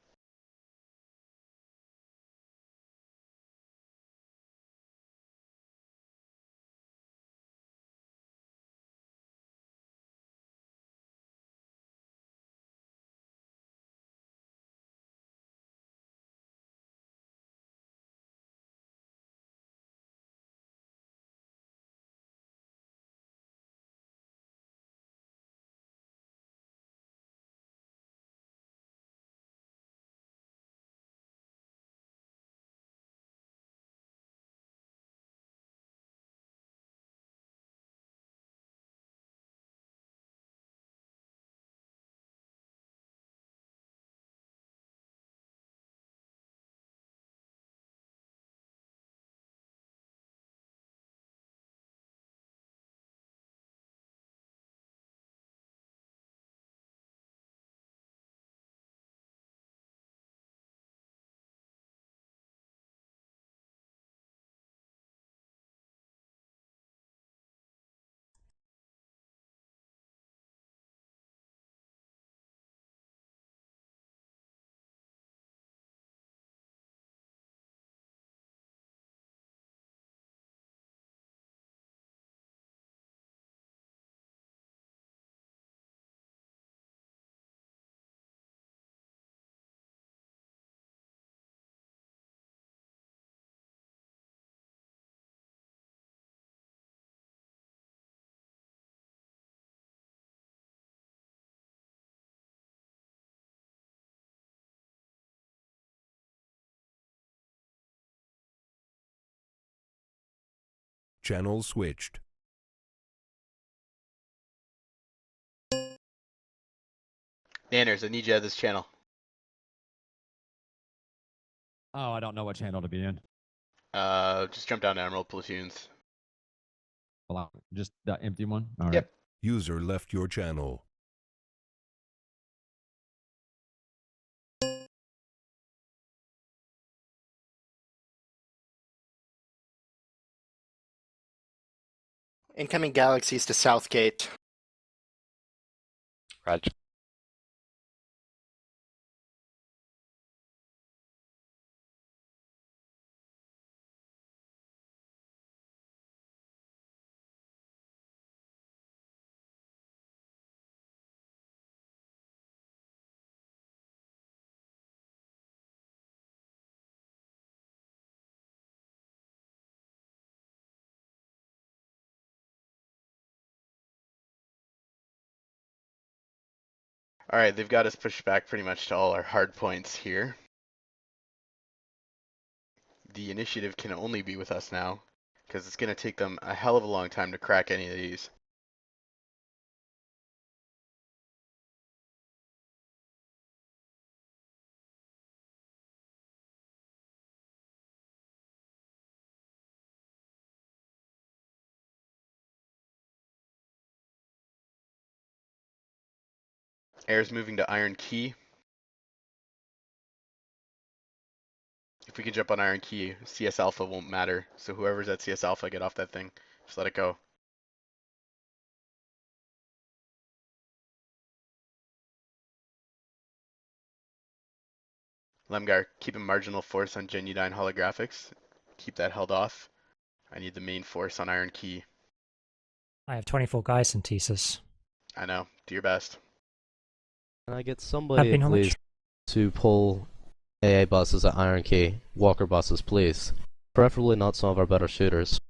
Speaker 3: Channel switched.
Speaker 2: Nanners, I need you at this channel.
Speaker 12: Oh, I don't know what channel to be in.
Speaker 2: Just jump down to Emerald Platoons.
Speaker 12: Just the empty one? All right.
Speaker 2: Yep.
Speaker 3: User left your channel.
Speaker 4: Incoming galaxies to Southgate.
Speaker 5: Roger.
Speaker 2: Alright, they've got us pushed back pretty much to all our hard points here. The initiative can only be with us now, because it's going to take them a hell of a long time to crack any of these. Air's moving to Iron Key. If we can jump on Iron Key, CS Alpha won't matter. So whoever's at CS Alpha, get off that thing. Just let it go. Lemgar, keep a marginal force on Genudyne holographics. Keep that held off. I need the main force on Iron Key.
Speaker 9: I have 24 guys in Thesis.
Speaker 2: I know. Do your best.
Speaker 11: Can I get somebody,
Speaker 9: Happy
Speaker 11: please, to pull AA buses at Iron Key? Walker buses, please. Preferably not some of our better shooters.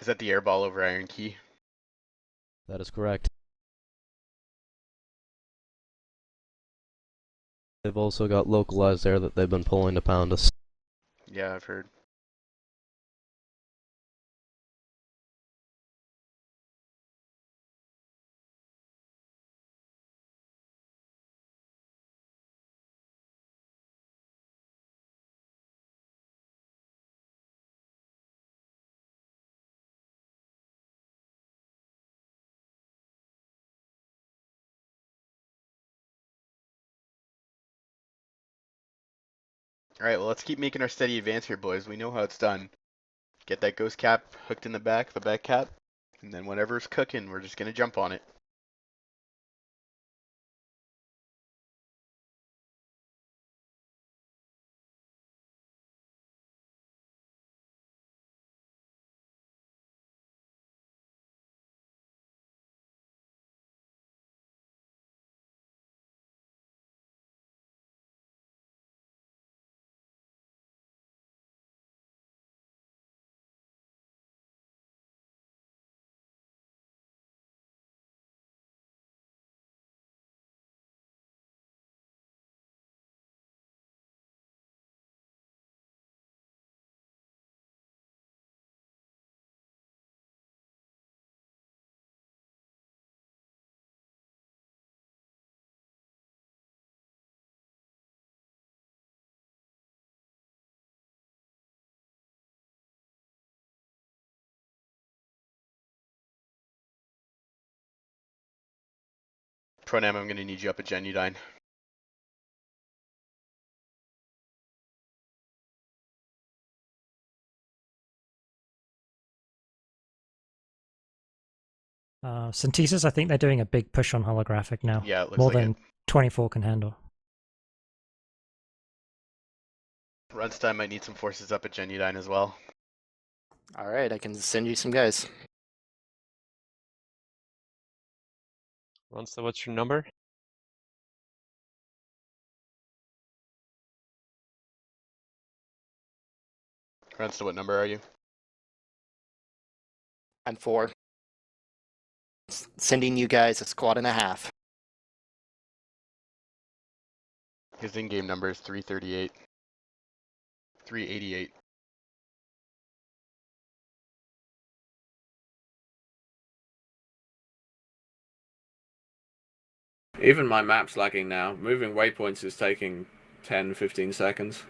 Speaker 2: Is that the air ball over Iron Key?
Speaker 11: That is correct. They've also got localized air that they've been pulling to pound us.
Speaker 2: Yeah, I've heard. Alright, well let's keep making our steady advance here, boys. We know how it's done. Get that ghost cap hooked in the back cap, and then whatever's cooking, we're just gonna jump on it. Pronam, I'm gonna need you up at Genudyne.
Speaker 9: Synthesis, I think they're doing a big push on holographic now.
Speaker 2: Yeah, it looks
Speaker 9: More
Speaker 2: like
Speaker 9: than 24 can handle.
Speaker 2: Runstein might need some forces up at Genudyne as well.
Speaker 4: Alright, I can send you some guys.
Speaker 10: So what's your number?
Speaker 2: Runstein, what number are you?
Speaker 4: I'm 4. Sending you guys a squad and a half.
Speaker 2: His in-game number is 338. 388.
Speaker 6: Even my map's lagging now. Moving waypoints is taking 10-15 seconds.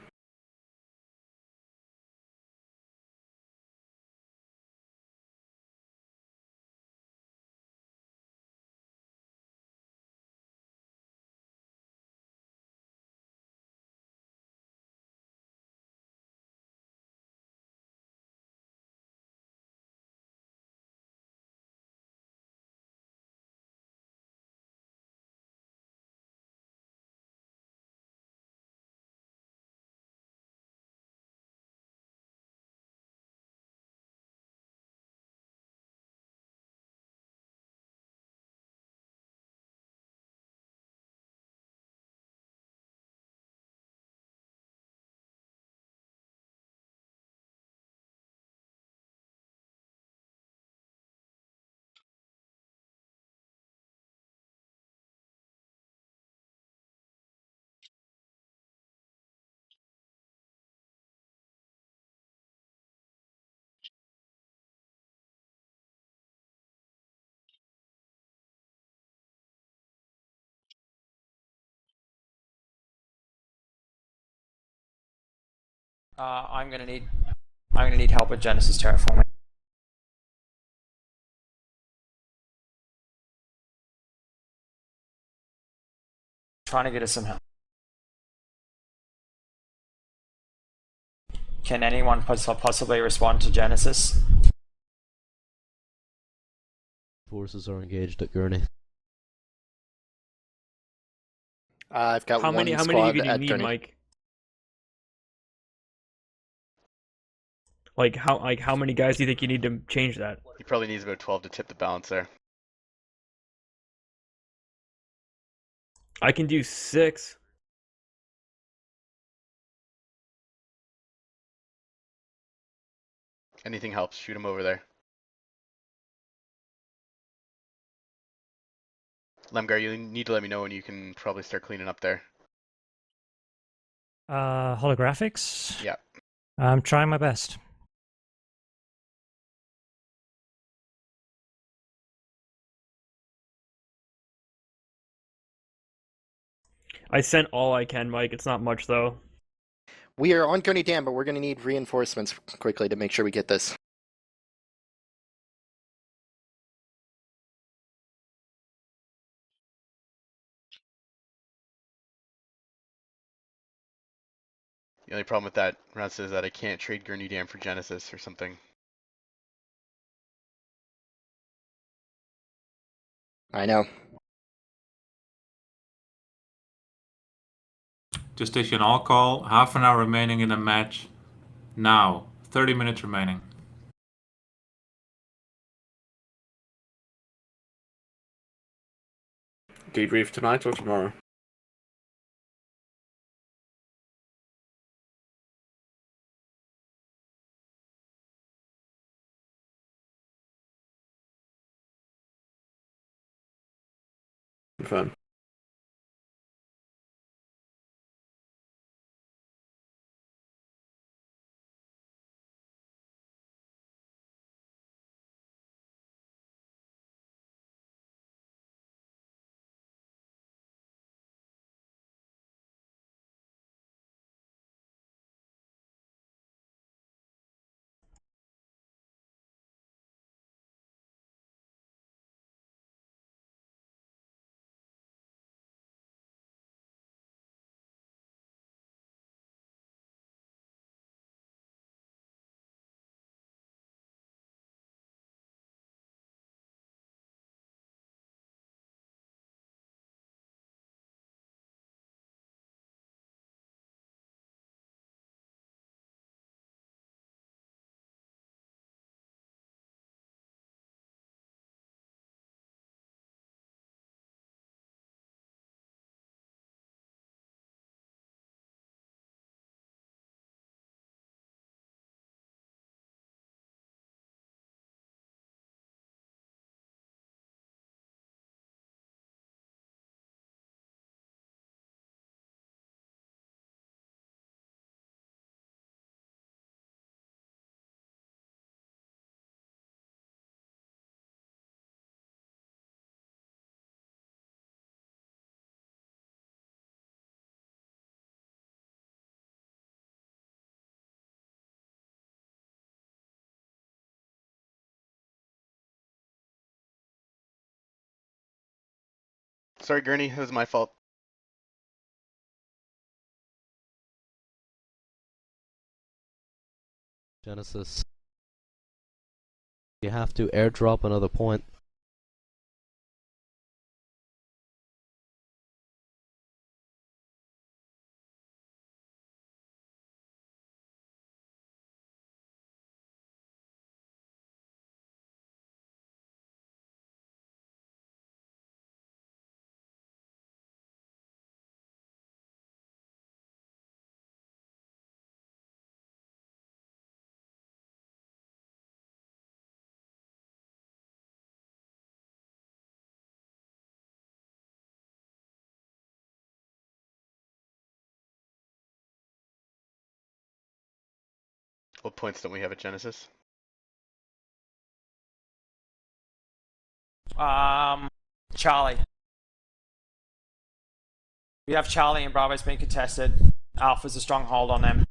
Speaker 8: I'm gonna need help with Genesis terraforming. Trying to get us some help. Can anyone possibly respond to Genesis?
Speaker 11: Forces are engaged at Gurney.
Speaker 4: I've got
Speaker 7: How
Speaker 4: one
Speaker 7: many
Speaker 4: squad
Speaker 7: of you do you
Speaker 4: at
Speaker 7: need,
Speaker 4: Gurney.
Speaker 7: Mike? Like how many guys do you think you need to change that?
Speaker 2: He probably needs about 12 to tip the balance there.
Speaker 7: I can do 6.
Speaker 2: Anything helps. Shoot him over there. Lemgar, you need to let me know when you can probably start cleaning up there.
Speaker 9: Holographics?
Speaker 2: Yeah.
Speaker 9: I'm trying my best.
Speaker 7: I sent all I can, Mike. It's not much though.
Speaker 4: We are on Gurney Dam, but we're going to need reinforcements quickly to make sure we get this.
Speaker 2: The only problem with that, Russ, is that I can't trade Gurney Dam for Genesis or something.
Speaker 4: I know.
Speaker 1: Just issue an all call. Half an hour remaining in the match. Now. 30 minutes remaining.
Speaker 6: Debrief tonight or tomorrow? Confirm.
Speaker 2: Sorry, Gurney, it was my fault.
Speaker 11: Genesis. You have to airdrop another point.
Speaker 2: What points don't we have at Genesis?
Speaker 8: Charlie. We have Charlie and Bravo's been contested. Alpha's a stronghold on them.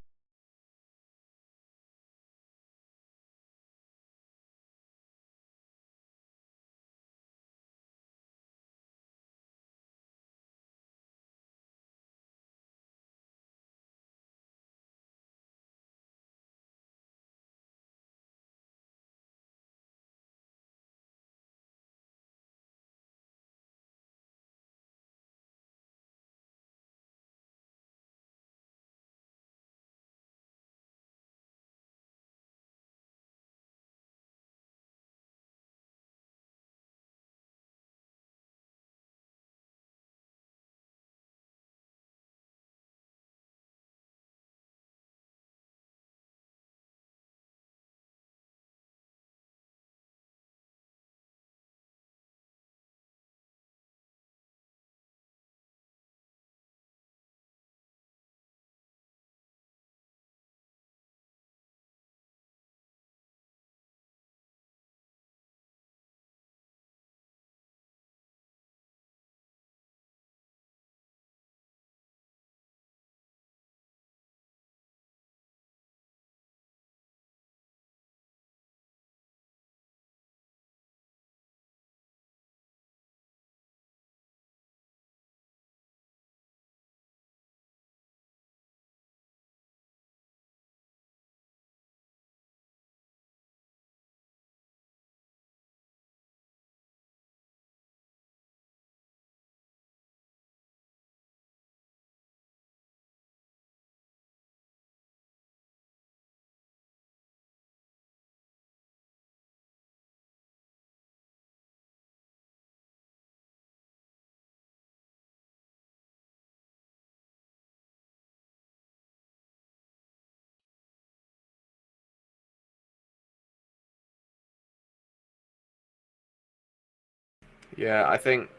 Speaker 6: Yeah, I think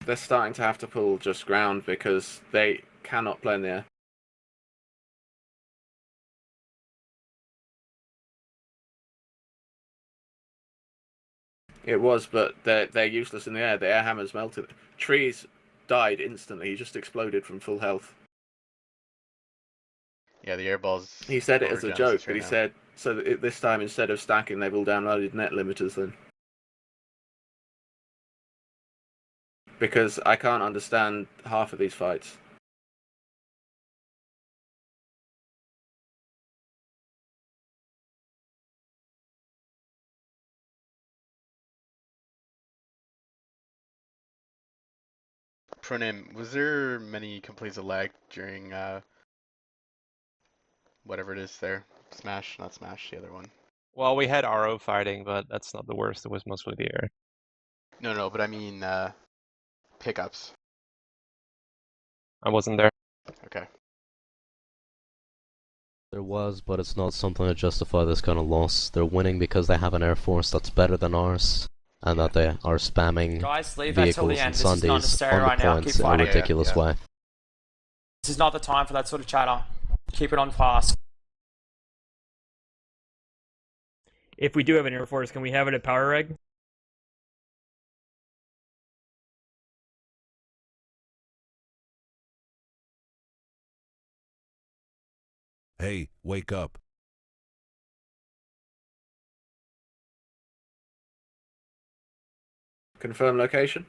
Speaker 6: they're starting to have to pull just ground because they cannot play in the air. It was, but they're useless in the air. The air hammers melted. Trees died instantly. He just exploded from full health.
Speaker 2: Yeah, the air balls.
Speaker 6: He said it
Speaker 2: over
Speaker 6: as a
Speaker 2: Genesis
Speaker 6: joke,
Speaker 2: right
Speaker 6: but he
Speaker 2: now.
Speaker 6: said so that this time instead of stacking, they've all downloaded net limiters then. Because I can't understand half of these fights.
Speaker 2: Proname, was there many complaints of lag during whatever it is there? Smash, not Smash, the other one.
Speaker 10: Well, we had RO fighting, but that's not the worst. It was mostly the air.
Speaker 2: No, but I mean pickups.
Speaker 10: I wasn't there.
Speaker 2: Okay.
Speaker 11: There was, but it's not something to justify this kind of loss. They're winning because they have an air force that's better than ours, and that they are spamming
Speaker 8: Guys, leave that till
Speaker 11: vehicles
Speaker 8: the end.
Speaker 11: and
Speaker 8: This is not
Speaker 11: Sundays
Speaker 8: necessary
Speaker 11: on the
Speaker 8: right now. Keep
Speaker 11: points in a
Speaker 8: fighting.
Speaker 11: ridiculous way.
Speaker 8: This is not the time for that sort of chatter. Keep it on fast.
Speaker 7: If we do have an Air Force, can we have it at Power Reg?
Speaker 3: Hey, wake up.
Speaker 6: Confirm location.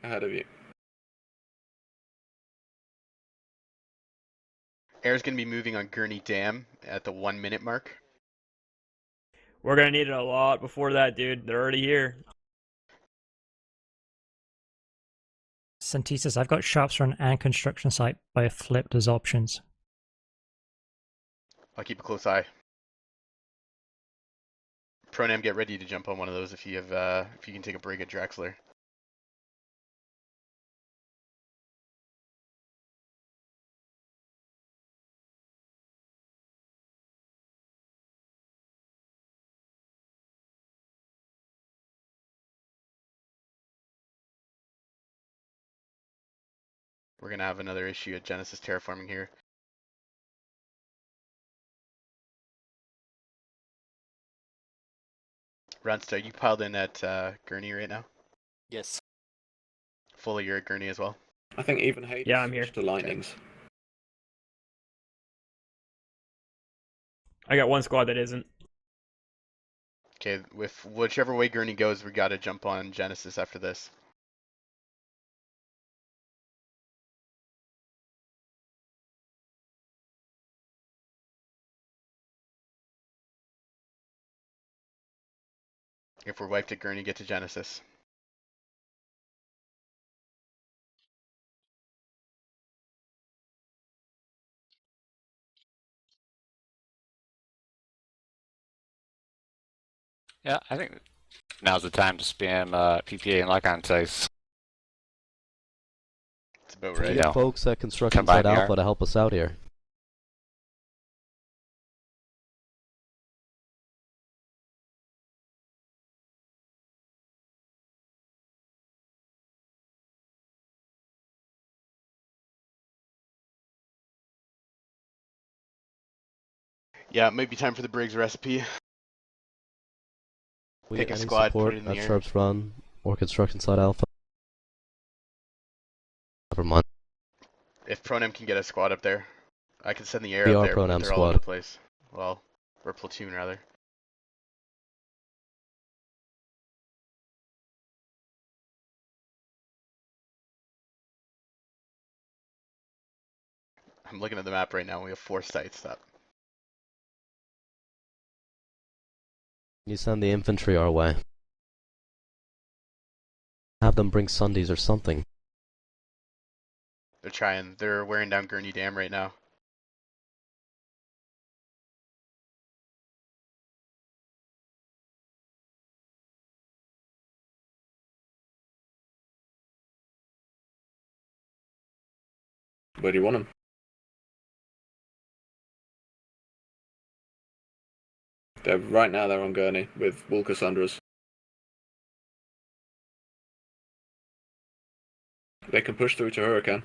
Speaker 6: Ahead of you.
Speaker 2: Air's gonna be moving on Gurney Dam at the 1 minute mark.
Speaker 7: We're gonna need it a lot before that, dude. They're already here.
Speaker 9: Synthesis, I've got Sharps Run and Construction Site both flipped as options.
Speaker 2: I'll keep a close eye. Pronam, get ready to jump on one of those if you have if you can take a break at Drexler. We're gonna have another issue at Genesis terraforming here. Runsta, you piled in at Gurney right now?
Speaker 4: Yes.
Speaker 2: Fully, you're at Gurney as well?
Speaker 6: I think even Hades
Speaker 7: Yeah, I'm here.
Speaker 6: switched to lightnings.
Speaker 7: I got one squad that isn't.
Speaker 2: Okay, with whichever way Gurney goes, we gotta jump on Genesis after this. If we're wiped at Gurney, get to Genesis.
Speaker 5: Yeah, I think now's the time to spam PPA and lock-on tags.
Speaker 2: It's about
Speaker 11: Can we
Speaker 2: right.
Speaker 11: get
Speaker 5: Yeah.
Speaker 11: folks at Construction
Speaker 5: Combine
Speaker 11: Site
Speaker 5: here.
Speaker 11: Alpha to help us out here?
Speaker 2: Yeah, it might be time for the Briggs recipe.
Speaker 11: We
Speaker 2: Pick
Speaker 11: get
Speaker 2: a
Speaker 11: any
Speaker 2: squad, put
Speaker 11: support
Speaker 2: it in the
Speaker 11: at
Speaker 2: air.
Speaker 11: Sharps Run or Construction Site Alpha? Never mind.
Speaker 2: If Pronem can get a squad up there, I can send the air
Speaker 11: Be
Speaker 2: up
Speaker 11: our
Speaker 2: there, but
Speaker 11: Pronem
Speaker 2: they're all over the
Speaker 11: squad.
Speaker 2: place. Well, or platoon rather. I'm looking at the map right now. We have 4 sites up.
Speaker 11: You send the infantry our way. Have them bring Sundays or something.
Speaker 2: They're trying. They're wearing down Gurney Dam right now.
Speaker 6: Where do you want them? Right now they're on Gurney with Walker under us. They can push through to Hurricane.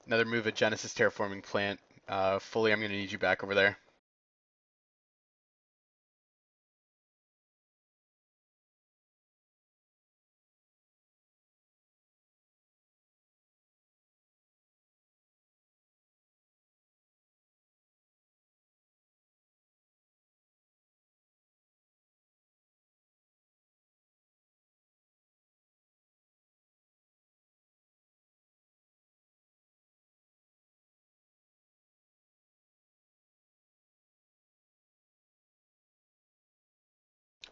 Speaker 2: Another move at Genesis Terraforming Plant. Fully, I'm going to need you back over there.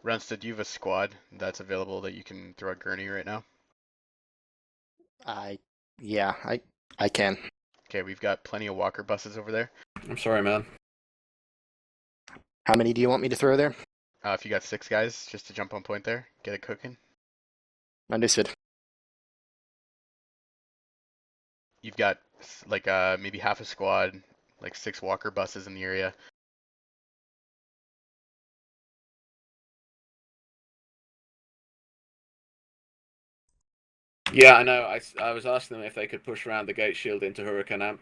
Speaker 2: Runstead, do you have a squad that's available that you can throw at Gurney right now?
Speaker 4: Yeah, I can.
Speaker 2: Okay, we've got plenty of walker buses over there.
Speaker 6: I'm sorry, man.
Speaker 4: How many do you want me to throw there?
Speaker 2: If you got 6 guys, just to jump on point there, get it cooking.
Speaker 4: Understood.
Speaker 2: You've got like maybe half a squad, like 6 walker buses in the area.
Speaker 6: Yeah, I know. I was asking them if they could push around the gate shield into Hurricane Amp.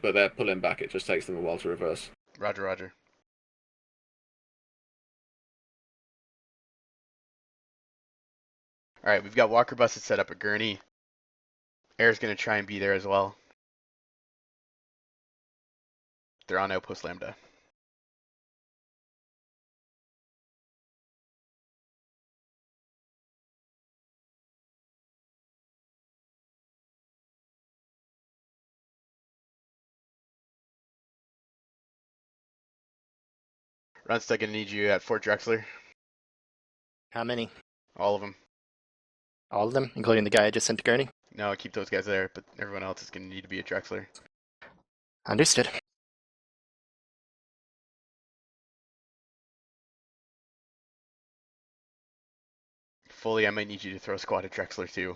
Speaker 6: But they're pulling back. It just takes them a while to reverse.
Speaker 2: Roger, roger. Alright, we've got walker buses set up at Gurney. Air's going to try and be there as well. They're on Outpost Lambda. Runstead, going to need you at Fort Drexler.
Speaker 4: How many?
Speaker 2: All of them.
Speaker 4: All of them, including the guy I just sent to Gurney?
Speaker 2: No, keep those guys there, but everyone else is going to need to be a Drexler.
Speaker 4: Understood.
Speaker 2: Fully, I might need you to throw a squad at Drexler too.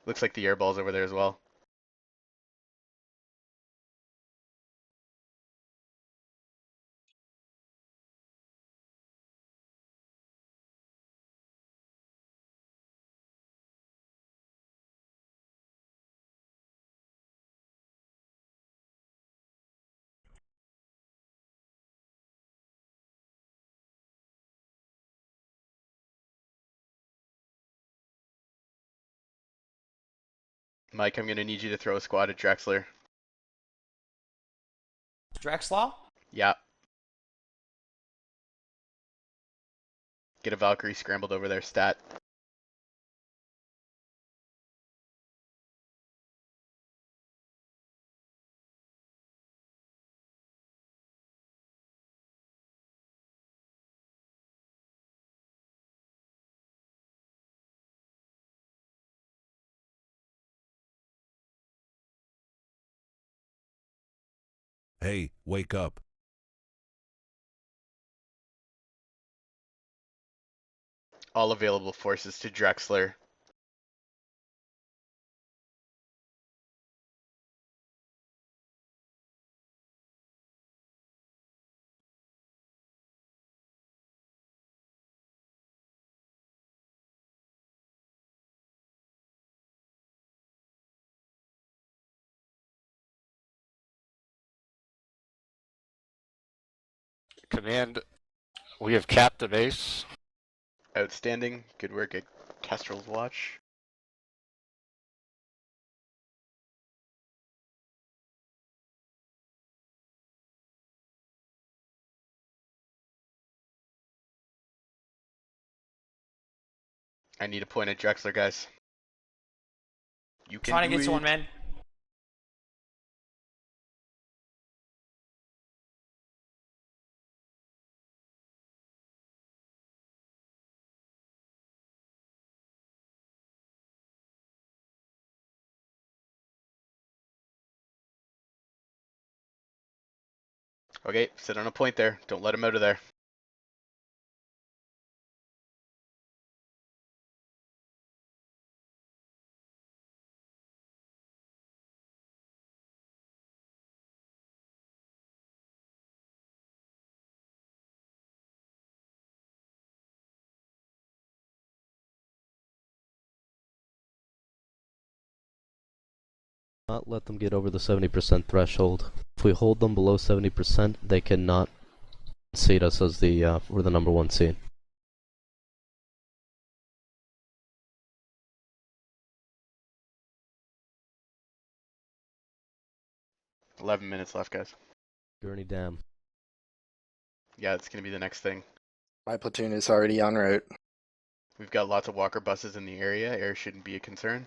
Speaker 2: Looks like the airball's over there as well. Mike, I'm going to need you to throw a squad at Drexler.
Speaker 8: Drexler?
Speaker 2: Yeah. Get a Valkyrie scrambled over there, stat.
Speaker 3: Hey, wake up.
Speaker 2: All available forces to Drexler.
Speaker 5: Command, we have capped the base.
Speaker 2: Outstanding. Good work at Kestrel's watch. I need a point at Drexler, guys. You can
Speaker 8: Trying to
Speaker 2: do
Speaker 8: get to one,
Speaker 2: it.
Speaker 8: man.
Speaker 2: Okay, sit on a point there. Don't let him out of there.
Speaker 11: Not let them get over the 70% threshold. If we hold them below 70%, they cannot seed us as we're the number 1 seed.
Speaker 2: – 11 minutes left, guys.
Speaker 11: Gurney Dam.
Speaker 2: Yeah, it's going to be the next thing.
Speaker 4: My platoon is already en route.
Speaker 2: We've got lots of walker buses in the area. Air shouldn't be a concern.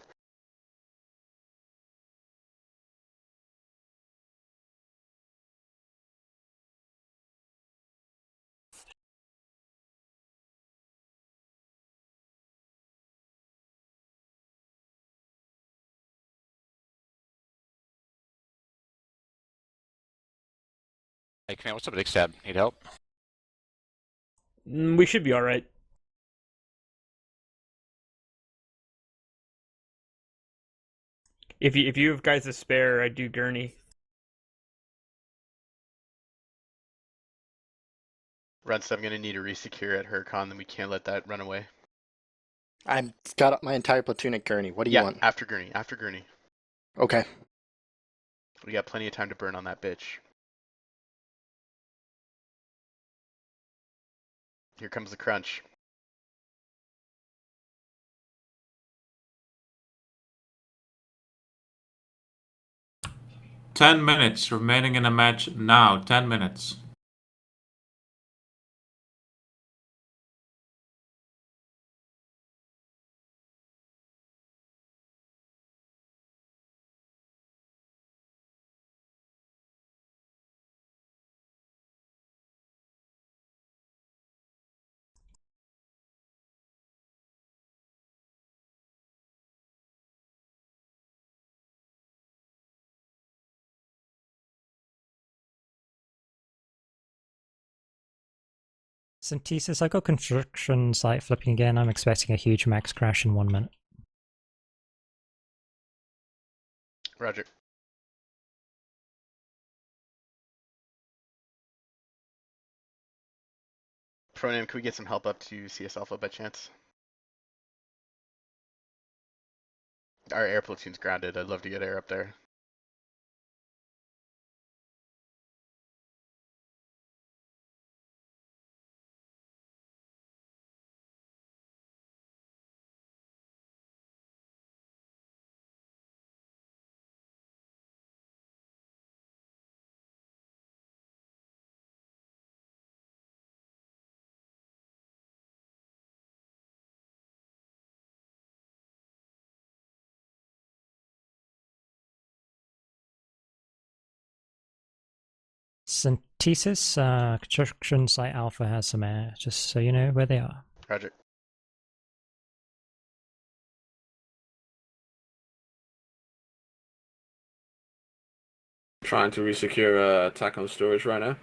Speaker 5: Hey, command, what's up, Big Stab? Need help?
Speaker 7: We should be all right. If you have guys to spare, I do Gurney.
Speaker 2: Runst, I'm going to need to resecure at Hurcon, then we can't let that run away.
Speaker 4: I've got my entire platoon at Gurney. What do you
Speaker 2: Yeah,
Speaker 4: want?
Speaker 2: after Gurney. After Gurney.
Speaker 4: Okay.
Speaker 2: We got plenty of time to burn on that bitch. Here comes the crunch.
Speaker 1: Ten minutes remaining in the match now. 10 minutes.
Speaker 9: Synthesis, I got construction site flipping again. I'm expecting a huge max crash in 1 minute.
Speaker 2: Roger. Pronan, can we get some help up to CS Alpha by chance? Our air platoon's grounded. I'd love to get air up there.
Speaker 9: Synthesis, construction site Alpha has some air, just so you know where they are.
Speaker 2: Roger.
Speaker 6: Trying to resecure attack on storage right now.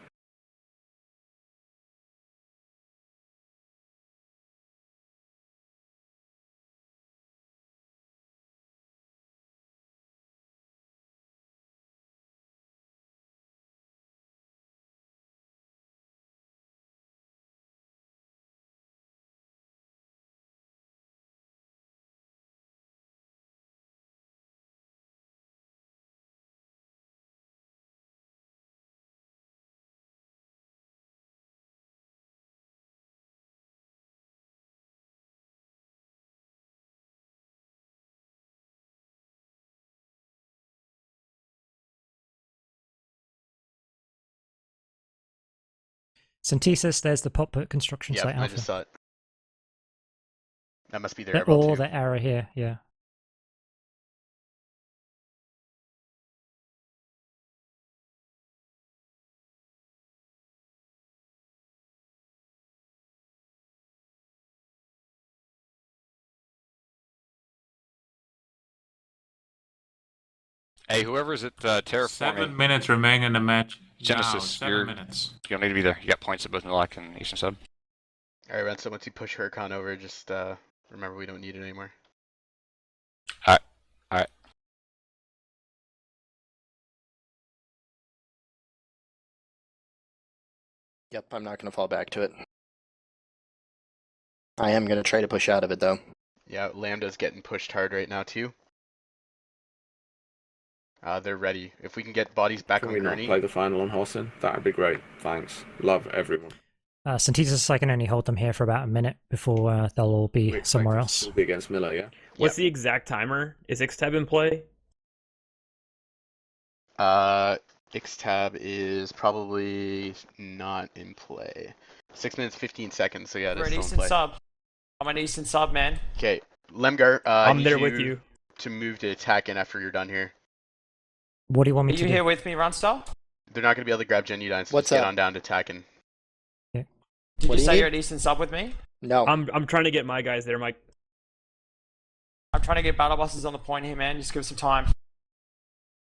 Speaker 9: Synthesis, there's the pop construction
Speaker 2: Yeah,
Speaker 9: site
Speaker 2: I
Speaker 9: Alpha.
Speaker 2: just saw it. That must be their
Speaker 9: They're
Speaker 2: airball
Speaker 9: all
Speaker 2: too.
Speaker 9: the error here, yeah.
Speaker 5: Hey, whoever's at terraforming.
Speaker 1: 7 minutes remaining in the match.
Speaker 5: Genesis,
Speaker 1: now, 7 minutes.
Speaker 5: You don't need to be there. You got points at both Nulak and Eastern Sub.
Speaker 2: Alright, Renzo, once you push Huracan over, just remember we don't need it anymore.
Speaker 5: Alright.
Speaker 4: Yep, I'm not going to fall back to it. I am going to try to push out of it, though.
Speaker 2: Yeah, Lambda's getting pushed hard right now too. They're ready. If we can get bodies back
Speaker 6: Can
Speaker 2: on
Speaker 6: we not
Speaker 2: Gurney.
Speaker 6: play the final on Hossin? That would be great. Thanks. Love everyone.
Speaker 9: Synthesis, I can only hold them here for about a minute before they'll all
Speaker 6: We
Speaker 9: be
Speaker 6: expect
Speaker 9: somewhere
Speaker 6: it to
Speaker 9: else.
Speaker 6: still be against Miller, yeah?
Speaker 7: What's the exact timer? Is Xtab in play?
Speaker 2: Xtab is probably not in play. 6 minutes 15 seconds. So yeah,
Speaker 8: We're
Speaker 2: that's
Speaker 8: an
Speaker 2: still in
Speaker 8: Eastern
Speaker 2: play.
Speaker 8: sub. I'm an Eastern sub, man.
Speaker 2: Okay, Lemgar.
Speaker 7: I'm
Speaker 2: need
Speaker 7: there with you.
Speaker 2: to move to attack in after you're done here.
Speaker 9: What do you want
Speaker 8: Are
Speaker 9: me to
Speaker 8: you
Speaker 9: do?
Speaker 8: here with me, Runstar?
Speaker 2: They're not going to be able to grab Gen Udine, so
Speaker 4: What's
Speaker 2: just get
Speaker 4: up?
Speaker 2: on down to attacking.
Speaker 8: Did
Speaker 4: What
Speaker 8: you
Speaker 4: do you
Speaker 8: say
Speaker 4: need?
Speaker 8: you're an Eastern sub with me?
Speaker 4: No.
Speaker 7: I'm trying to get my guys there, Mike.
Speaker 8: I'm trying to get battle buses on the point here, man. Just give us some time.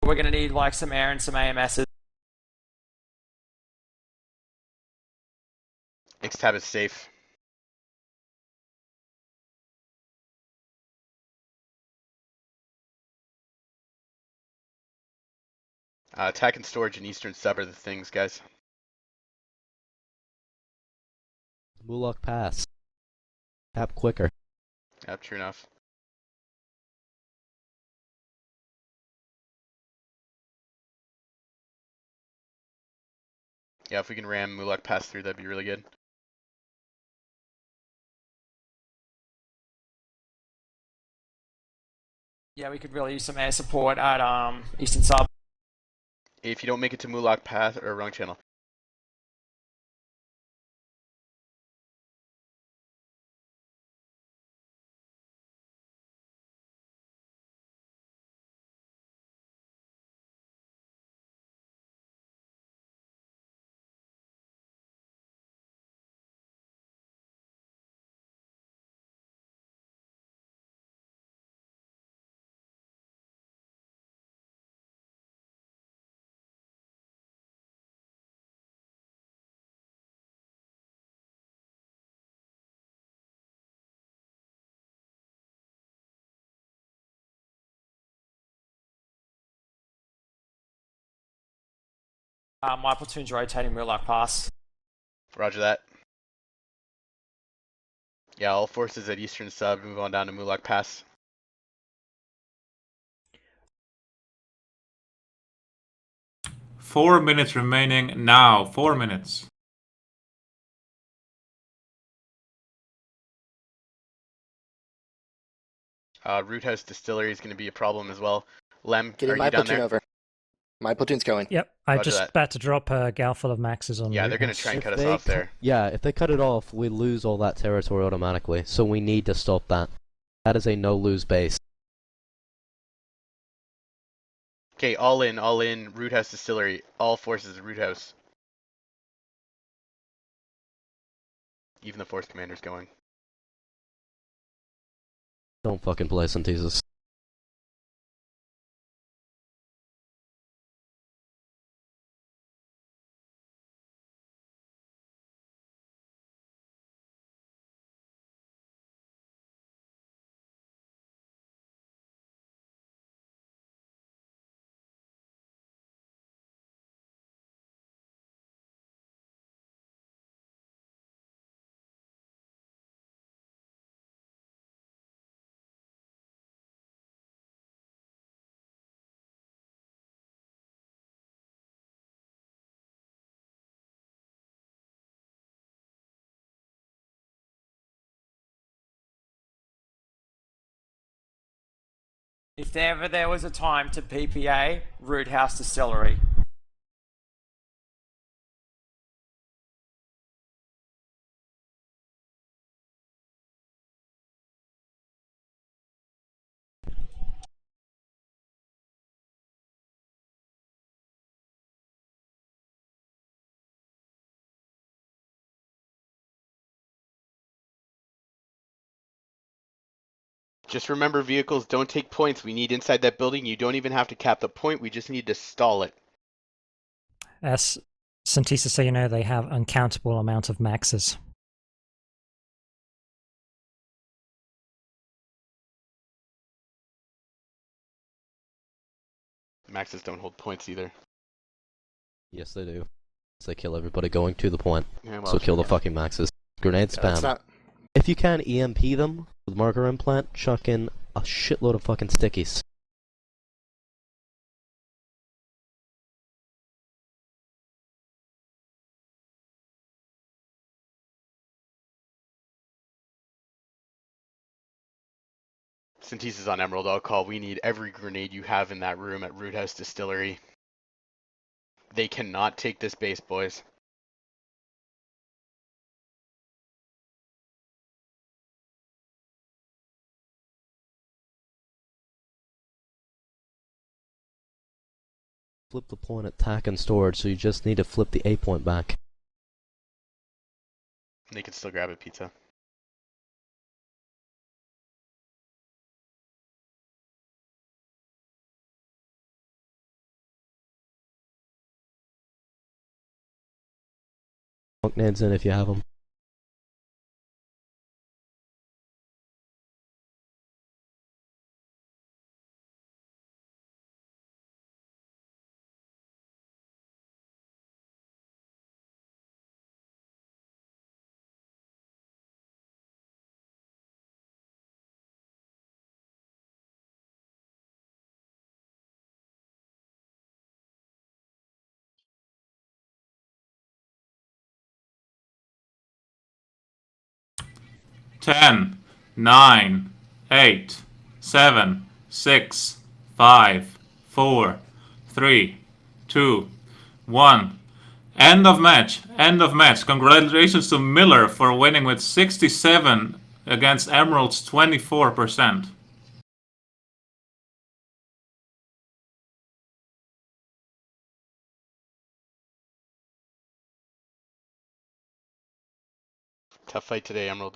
Speaker 8: We're gonna need like some air and some AMSs.
Speaker 2: Xtab is safe. Attack and storage and eastern sub are the things, guys.
Speaker 11: Mulak pass. Tap quicker.
Speaker 2: Yep, true enough. Yeah, if we can ram Mulak pass through, that'd be really good.
Speaker 8: Yeah, we could really use some air support at Eastern sub.
Speaker 2: If you don't make it to Mulak pass or wrong channel,
Speaker 8: My platoon's rotating Mulak Pass.
Speaker 2: Roger that. Yeah, all forces at Eastern Sub move on down to Mulak Pass.
Speaker 1: Four minutes remaining now. 4 minutes.
Speaker 2: Root House Distillery is going to be a problem as well. Lem,
Speaker 4: Getting
Speaker 2: are
Speaker 4: my
Speaker 2: you down
Speaker 4: platoon
Speaker 2: there?
Speaker 4: over. My platoon's going.
Speaker 9: Yep, I
Speaker 2: Roger
Speaker 9: just
Speaker 2: that.
Speaker 9: about to drop a gal full of maxes on.
Speaker 2: Yeah, they're going to
Speaker 9: Roothouse.
Speaker 2: try and
Speaker 11: If
Speaker 2: cut us
Speaker 11: they
Speaker 2: off there.
Speaker 11: Yeah, if they cut it off, we lose all that territory automatically. So we need to stop that. That is a no-lose base.
Speaker 2: Okay, all in, Root House Distillery. All forces at Root House. Even the force commander's going.
Speaker 11: Don't fucking play Synthesis.
Speaker 8: If ever there was a time to PPA, Root House Distillery.
Speaker 2: Just remember, vehicles don't take points. We need inside that building. You don't even have to cap the point. We just need to stall it.
Speaker 9: As Synthesis, so you know, they have uncountable amount of maxes.
Speaker 2: Maxes don't hold points either.
Speaker 11: Yes, they do. So they kill everybody going to the point.
Speaker 2: Yeah, well,
Speaker 11: So kill the
Speaker 2: yeah.
Speaker 11: fucking Maxes. Grenade
Speaker 4: It's
Speaker 11: spam.
Speaker 4: not.
Speaker 11: If you can EMP them with marker implant, chuck in a shitload of fucking stickies.
Speaker 2: Synthesis on Emerald, I'll call. We need every grenade you have in that room at Root House Distillery. They cannot take this base, boys.
Speaker 11: Flip the point at tack and storage, so you just need to flip the A point back.
Speaker 2: They can still grab a pizza.
Speaker 11: Funk nades in if you have them.
Speaker 1: Ten, 9, 8, 7, 6, 5, 4, 3, 2, 1. End of match. End of match. Congratulations to Miller for winning with 67 against Emerald's 24%.
Speaker 2: Tough fight today, Emerald.